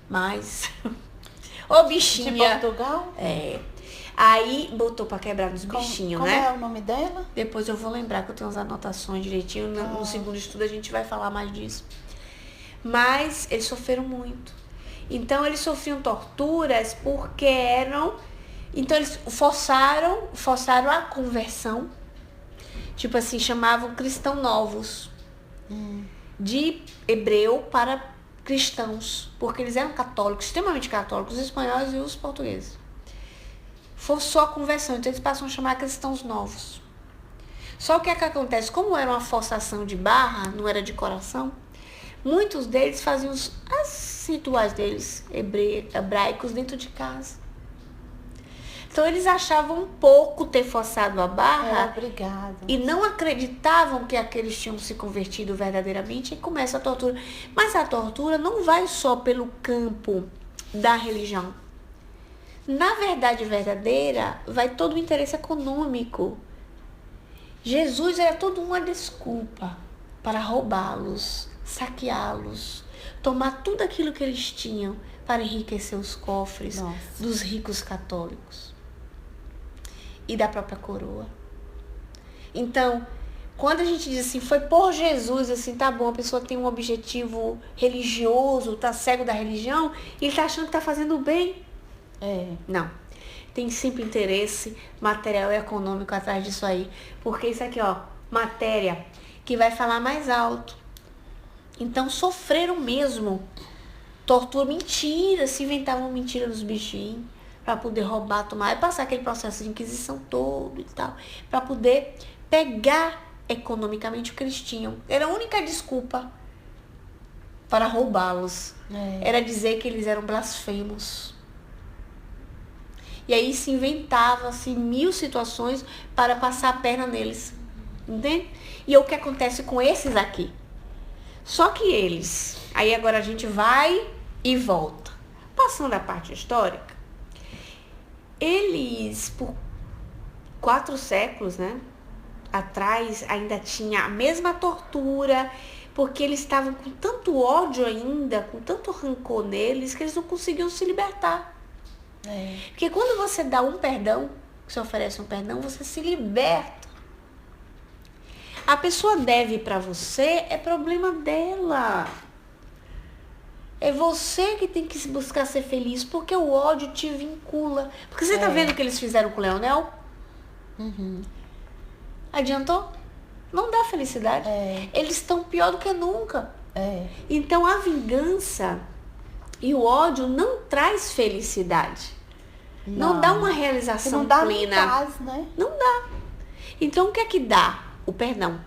mas... Ô bichinha! De Portugal? Aí botou pra quebrar nos bichinhos, né? Como é o nome dela? Depois eu vou lembrar, que eu tenho umas anotações direitinho. No segundo estudo a gente vai falar mais disso. Mas eles sofreram muito. Então eles sofriam torturas porque eram... Então eles forçaram a conversão. Tipo assim, chamavam cristãos novos. de hebreu para cristãos, porque eles eram católicos, extremamente católicos, os espanhóis e os portugueses. Forçou a conversão, então eles passam a chamar cristãos novos. Só que o que acontece, como era uma forçação de barra, não era de coração, muitos deles faziam as rituais deles, hebraicos, dentro de casa. Então eles achavam um pouco ter forçado a barra e não acreditavam que aqueles tinham se convertido verdadeiramente e começa a tortura. Mas a tortura não vai só pelo campo da religião. Na verdade verdadeira, vai todo o interesse econômico. Jesus era toda uma desculpa para roubá-los, saqueá-los, tomar tudo aquilo que eles tinham para enriquecer os cofres dos ricos católicos e da própria coroa. Então, quando a gente diz assim, foi por Jesus, assim, tá bom, a pessoa tem um objetivo religioso, tá cego da religião, e ele tá achando que tá fazendo bem. Não. Tem sempre interesse material e econômico atrás disso aí. Porque isso aqui, ó, matéria que vai falar mais alto. Então, sofreram mesmo. Tortura, mentira, se inventavam mentira dos bichinhos para poder roubar, tomar e passar aquele processo de inquisição todo e tal, para poder pegar economicamente o que eles tinham. Era a única desculpa para roubá-los. Era dizer que eles eram blasfemos. E aí se inventava-se 1000 situações para passar a perna neles. Entende? E é o que acontece com esses aqui. Só que eles, aí agora a gente vai e volta. Passando a parte histórica, eles, por 4 séculos, né, atrás, ainda tinha a mesma tortura, porque eles estavam com tanto ódio ainda, com tanto rancor neles, que eles não conseguiam se libertar. Porque quando você dá um perdão, você oferece um perdão, você se liberta. A pessoa deve para você, é problema dela. É você que tem que buscar ser feliz, porque o ódio te vincula. Porque você tá vendo o que eles fizeram com o Leonel? Adiantou? Não dá felicidade. Eles estão pior do que nunca. Então a vingança e o ódio não traz felicidade. Não dá uma realização plena. Não dá paz, né? Não dá. Então o que é que dá? O perdão.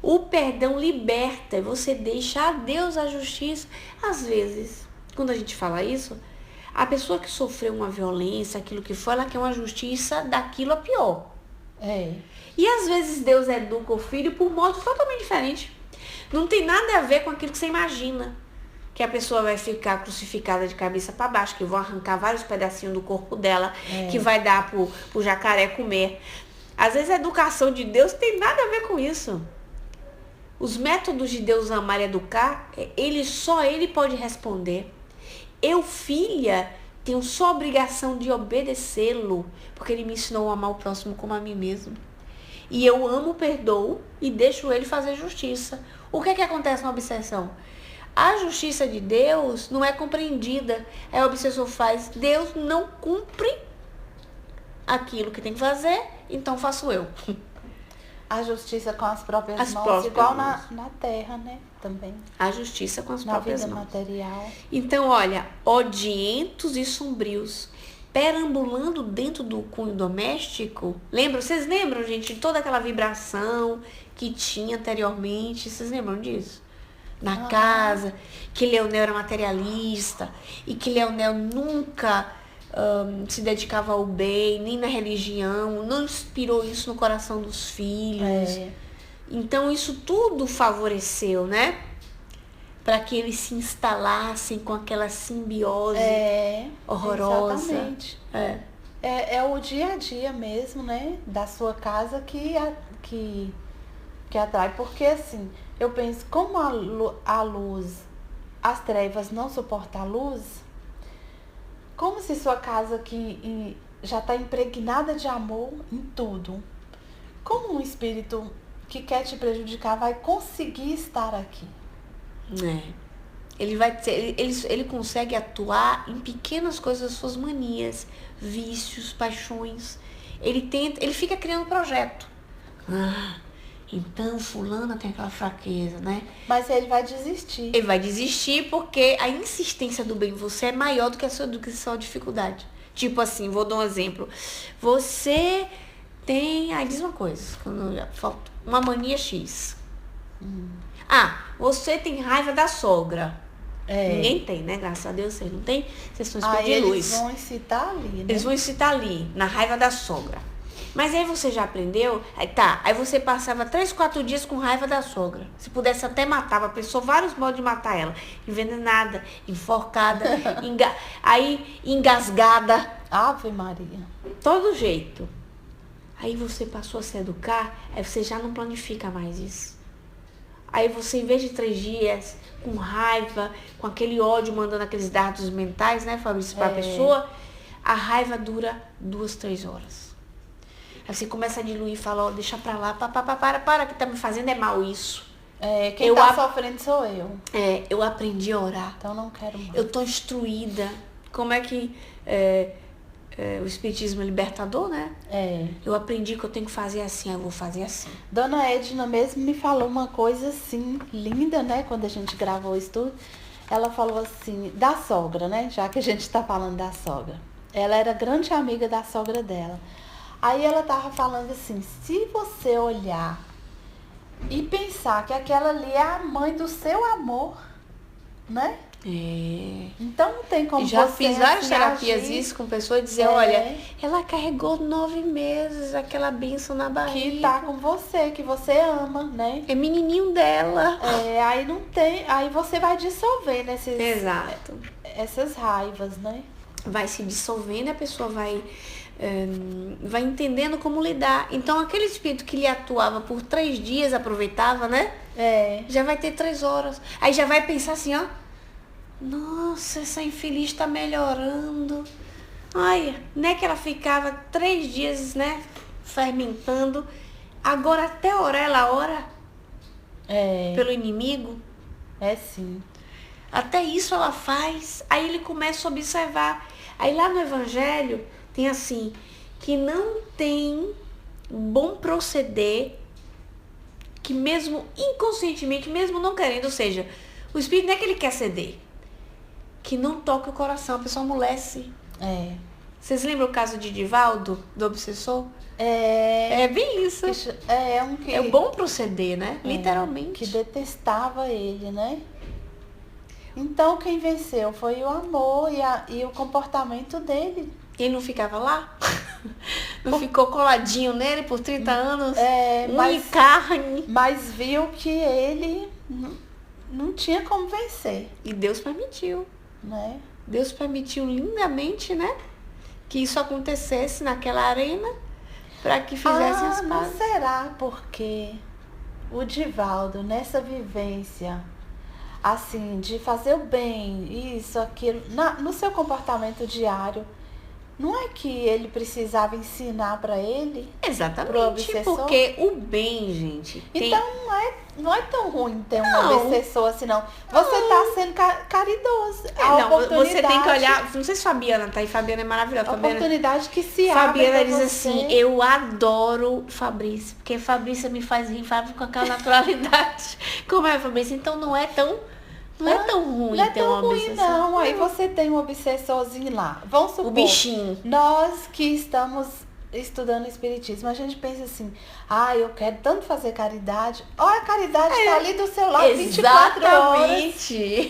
O perdão liberta e você deixa a Deus a justiça. Às vezes, quando a gente fala isso, a pessoa que sofreu uma violência, aquilo que foi, ela quer uma justiça daquilo a pior. E às vezes Deus educa o filho por modo totalmente diferente. Não tem nada a ver com aquilo que você imagina. Que a pessoa vai ficar crucificada de cabeça para baixo, que vão arrancar vários pedacinhos do corpo dela, que vai dar pro jacaré comer. Às vezes a educação de Deus tem nada a ver com isso. Os métodos de Deus amar e educar, só ele pode responder. Eu, filha, tenho só a obrigação de obedecê-lo, porque ele me ensinou a amar o próximo como a mim mesmo. E eu amo, perdoo e deixo ele fazer justiça. O que é que acontece na obsessão? A justiça de Deus não é compreendida. Aí o obsessor faz, Deus não cumpre aquilo que tem que fazer, então faço eu. A justiça com as próprias mãos, igual na terra, né? Também. A justiça com as próprias mãos. Na vida material. Então, olha, odientos e sombrios, perambulando dentro do cunho doméstico. Vocês lembram, gente, de toda aquela vibração que tinha anteriormente? Vocês lembram disso? Na casa, que Leonel era materialista e que Leonel nunca se dedicava ao bem, nem na religião, não inspirou isso no coração dos filhos. Então isso tudo favoreceu, né? Para que eles se instalassem com aquela simbiose horrorosa. Exatamente. É o dia a dia mesmo, né? Da sua casa que atrai. Porque assim, eu penso, como a luz, as trevas não suportam a luz, como se sua casa aqui já está impregnada de amor em tudo, como um espírito que quer te prejudicar vai conseguir estar aqui? Ele consegue atuar em pequenas coisas, suas manias, vícios, paixões. Ele fica criando projeto. Então, fulana tem aquela fraqueza, né? Mas ele vai desistir. Ele vai desistir porque a insistência do bem em você é maior do que a sua dificuldade. Tipo assim, vou dar um exemplo. Você tem... Aí diz uma coisa, quando já falta uma mania X. Ah, você tem raiva da sogra. Ninguém tem, né? Graças a Deus, vocês não tem. Vocês são espírito de luz. Eles vão incitar ali, né? Eles vão incitar ali, na raiva da sogra. Mas aí você já aprendeu, aí você passava 3, 4 dias com raiva da sogra. Se pudesse até matava, pensou vários modos de matar ela. Envenenada, enforcada, aí engasgada. Ave Maria. Todo jeito. Aí você passou a se educar, aí você já não planifica mais isso. Aí você, em vez de 3 dias, com raiva, com aquele ódio, mandando aqueles dardos mentais, né, Fabrício, pra pessoa, a raiva dura 2, 3 horas. Aí você começa a diluir e fala, ó, deixa pra lá, para, que tá me fazendo é mal isso. Quem tá sofrendo sou eu. Eu aprendi a orar. Então não quero mais. Eu tô instruída. Como é que o espiritismo é libertador, né? Eu aprendi que eu tenho que fazer assim, eu vou fazer assim. Dona Edna mesmo me falou uma coisa assim, linda, né? Quando a gente gravou o estudo. Ela falou assim, da sogra, né? Já que a gente tá falando da sogra. Ela era grande amiga da sogra dela. Aí ela tava falando assim, se você olhar e pensar que aquela ali é a mãe do seu amor, né? Então não tem como já você fiz várias assim, terapias agir. isso com pessoas dizer, olha, ela carregou 9 meses aquela bênção na barriga. Que tá com você, que você ama, né? É menininho dela. Aí não tem, aí você vai dissolver nesses, Exato. Essas raivas, né? Vai se dissolvendo e a pessoa vai entendendo como lidar. Então aquele espírito que lhe atuava por 3 dias, aproveitava, né? Já vai ter 3 horas. Aí já vai pensar assim, ó. Nossa, essa infeliz tá melhorando. Ai, né, que ela ficava 3 dias, né, fermentando. Agora até orar ela ora pelo inimigo. Sim. Até isso ela faz. Aí ele começa a observar. Aí lá no Evangelho tem assim, que não tem bom proceder, que mesmo inconscientemente, mesmo não querendo, ou seja, o espírito não é que ele quer ceder, que não toca o coração, a pessoa amolece. Vocês lembram o caso de Divaldo, do obsessor? É bem isso. É o bom proceder, né? Literalmente. Que detestava ele, né? Então quem venceu foi o amor e o comportamento dele. Ele não ficava lá? Não ficou coladinho nele por 30 anos? E carne. Mas viu que ele não tinha como vencer. E Deus permitiu. Né? Deus permitiu lindamente, né? Que isso acontecesse naquela arena para que fizessem as Não pazes. será porque o Divaldo, nessa vivência, assim, de fazer o bem, isso, aquilo, no seu comportamento diário, não é que ele precisava ensinar para ele? Exatamente, porque o bem, gente... Então não é tão ruim ter um obsessor assim, não. Você tá sendo caridoso. Você tem que olhar... Não sei se Fabiana tá aí, Fabiana é maravilhosa. A oportunidade que se abre. Fabiana diz assim, eu adoro Fabrício, porque Fabrício me faz rir, faz com aquela naturalidade. Como é, Fabrício? Então não é tão ruim ter um obsessor. Não, aí você tem um obsessorzinho lá. Vamos supor. O bichinho. Nós que estamos estudando espiritismo, a gente pensa assim, eu quero tanto fazer caridade. Olha, a caridade está ali do seu lado 24 horas. Né?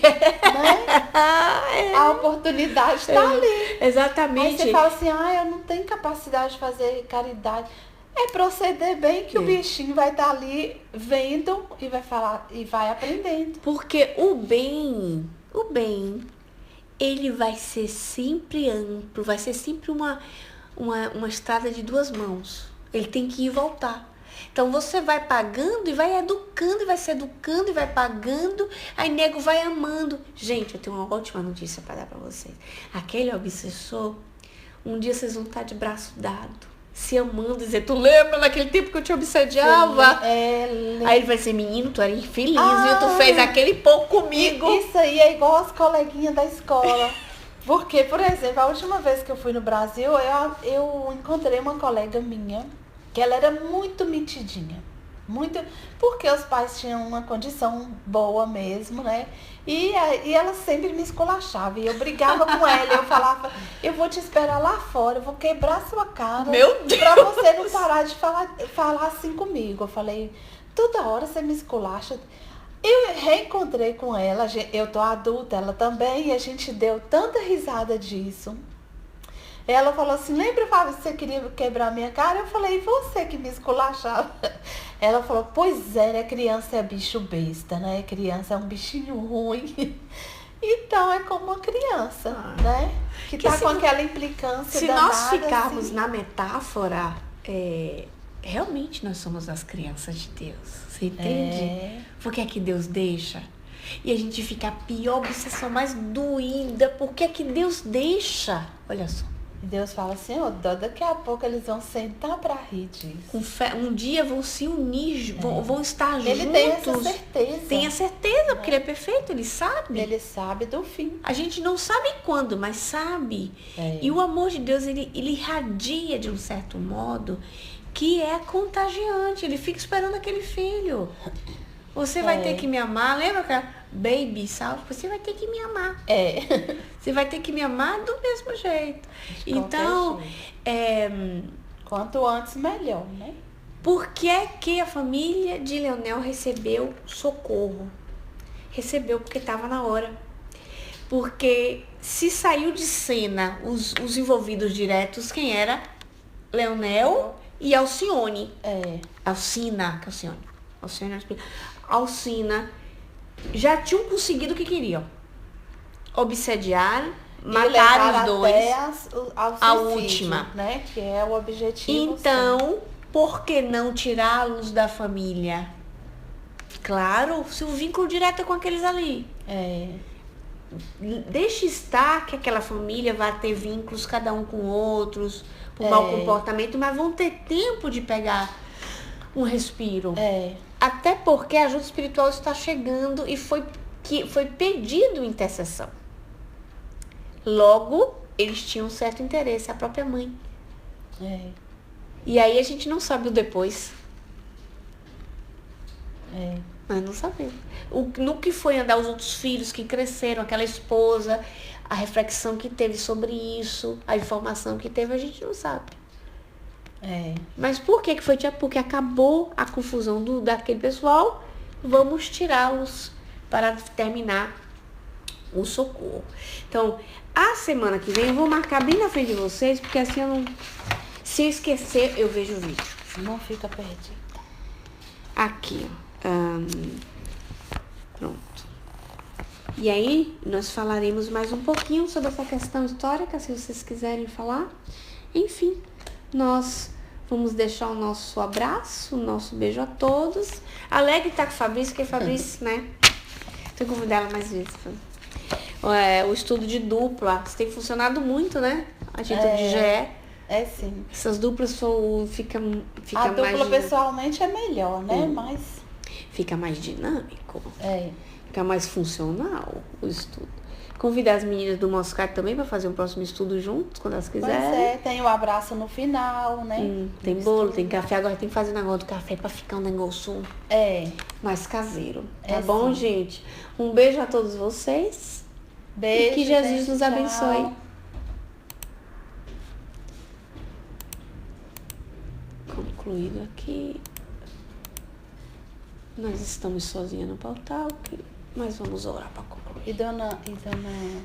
A oportunidade está ali. Exatamente. Aí você fala assim, eu não tenho capacidade de fazer caridade. É proceder bem que o bichinho vai estar ali vendo e vai falar e vai aprendendo. Porque o bem, ele vai ser sempre amplo, vai ser sempre uma estrada de 2 mãos. Ele tem que ir e voltar. Então você vai pagando e vai educando, e vai se educando e vai pagando, aí nego vai amando. Gente, eu tenho uma ótima notícia para dar para vocês. Aquele obsessor, um dia vocês vão estar de braço dado, se amando, dizer, tu lembra naquele tempo que eu te obsediava? Aí ele vai dizer, menino, tu era infeliz, viu? Tu fez aquele pouco comigo. Isso aí é igual as coleguinhas da escola. Porque, por exemplo, a última vez que eu fui no Brasil, eu encontrei uma colega minha, que ela era muito metidinha. Muito, porque os pais tinham uma condição boa mesmo, né? E ela sempre me esculachava. E eu brigava com ela. Eu falava, eu vou te esperar lá fora, eu vou quebrar sua cara. Meu Deus! Pra você não parar de falar assim comigo. Eu falei, toda hora você me esculacha. Eu reencontrei com ela, eu tô adulta, ela também, e a gente deu tanta risada disso. Ela falou assim, lembra, Fábio, você queria quebrar minha cara? Eu falei, você que me esculachava. Ela falou, pois é, né? Criança é bicho besta, né? Criança é um bichinho ruim. Então é como uma criança, né? Que tá com aquela implicância se danada, nós ficarmos assim. na metáfora, realmente nós somos as crianças de Deus. Você entende? Por que é que Deus deixa? E a gente fica a pior obsessão, mais doída. Por que é que Deus deixa? Olha só. E Deus fala assim, daqui a pouco eles vão sentar pra rir disso. Um dia vão se unir, vão estar juntos. Ele tem essa certeza. Tem a certeza, porque ele é perfeito, ele sabe. Ele sabe do fim. A gente não sabe quando, mas sabe. E o amor de Deus, ele irradia de um certo modo, que é contagiante. Ele fica esperando aquele filho. Você vai ter que me amar. Lembra, cara? Baby, salve. Você vai ter que me amar. Você vai ter que me amar do mesmo jeito. Então, quanto antes, melhor, né? Por que a família de Leonel recebeu socorro? Recebeu porque estava na hora. Porque se saiu de cena os envolvidos diretos, quem era? Leonel e Alcione. Alcina, que Alcione. Alcina já tinham conseguido o que queriam. Obsediar, matar os dois. Até a última, né? Que é o objetivo. Então, por que não tirá-los da família? Claro, se o vínculo direto é com aqueles ali. Deixe estar que aquela família vai ter vínculos, cada um com outros, por mau comportamento, mas vão ter tempo de pegar um respiro. Até porque a ajuda espiritual está chegando e foi pedido intercessão. Logo, eles tinham um certo interesse, a própria mãe. E aí a gente não sabe o depois. Nós não sabemos. No que foi andar os outros filhos que cresceram, aquela esposa, a reflexão que teve sobre isso, a informação que teve, a gente não sabe. Mas por que foi? Porque acabou a confusão daquele pessoal, vamos tirá-los para terminar o socorro. Então, a semana que vem eu vou marcar bem na frente de vocês, porque assim eu não... Se eu esquecer, eu vejo o vídeo. Não fica perdido. Aqui, ó. Pronto. E aí, nós falaremos mais um pouquinho sobre essa questão histórica, se vocês quiserem falar. Enfim, nós vamos deixar o nosso abraço, o nosso beijo a todos. Alegre estar com o Fabrício, porque Fabrício, né? Tenho que convidar ela mais vezes. O estudo de dupla, isso tem funcionado muito, né? A título de GE. Sim. Essas duplas fica a mais... dupla pessoalmente é melhor, né? Mas... Fica mais dinâmico. Fica mais funcional o estudo. Convidar as meninas do Moscar também para fazer um próximo estudo juntos, quando elas quiserem. Tem o abraço no final, né? Tem bolo, tem café. Agora tem que fazer negócio do café para ficar um negócio mais caseiro. Tá bom, gente? Um beijo a todos vocês. Beijo, e que Jesus nos abençoe. Tchau. Concluído aqui. Nós estamos sozinhas no portal, mas vamos orar para concluir. E dona...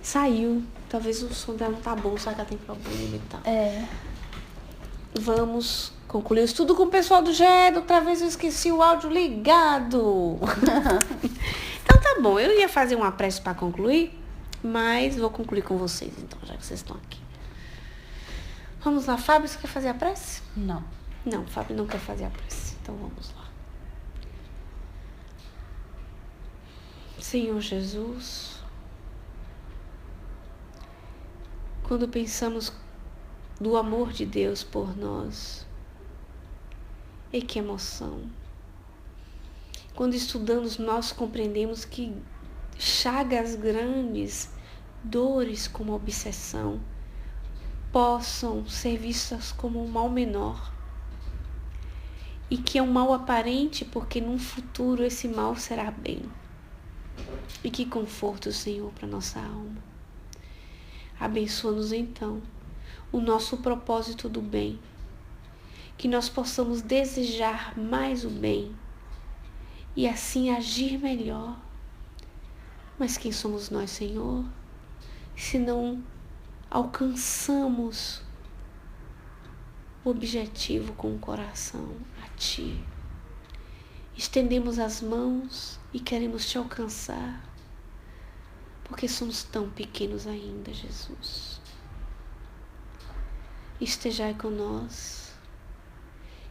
Saiu. Talvez o som dela não tá bom, sabe que ela tem problema e tal. Vamos concluir o estudo com o pessoal do GED. Outra vez eu esqueci o áudio ligado. Então tá bom, eu ia fazer uma prece para concluir, mas vou concluir com vocês, então, já que vocês estão aqui. Vamos lá, Fábio, você quer fazer a prece? Não. Não, o Fábio não quer fazer a prece, então vamos lá. Senhor Jesus, quando pensamos do amor de Deus por nós, e que emoção! Quando estudamos, nós compreendemos que chagas grandes, dores como obsessão, possam ser vistas como um mal menor. e que é um mal aparente, porque num futuro esse mal será bem. E que conforto, Senhor, para nossa alma. Abençoa-nos então o nosso propósito do bem, que nós possamos desejar mais o bem e assim agir melhor. Mas quem somos nós, Senhor, se não alcançamos o objetivo com o coração a Ti? Estendemos as mãos e queremos Te alcançar, porque somos tão pequenos ainda, Jesus. Estejai com nós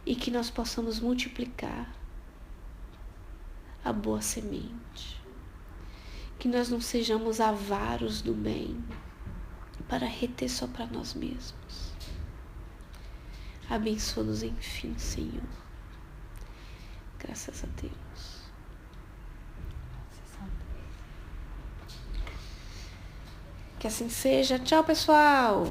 e que nós possamos multiplicar a boa semente. Que nós não sejamos avaros do bem para reter só para nós mesmos. Abençoa-nos enfim, Senhor. Graças a Deus. Que assim seja. Tchau, pessoal.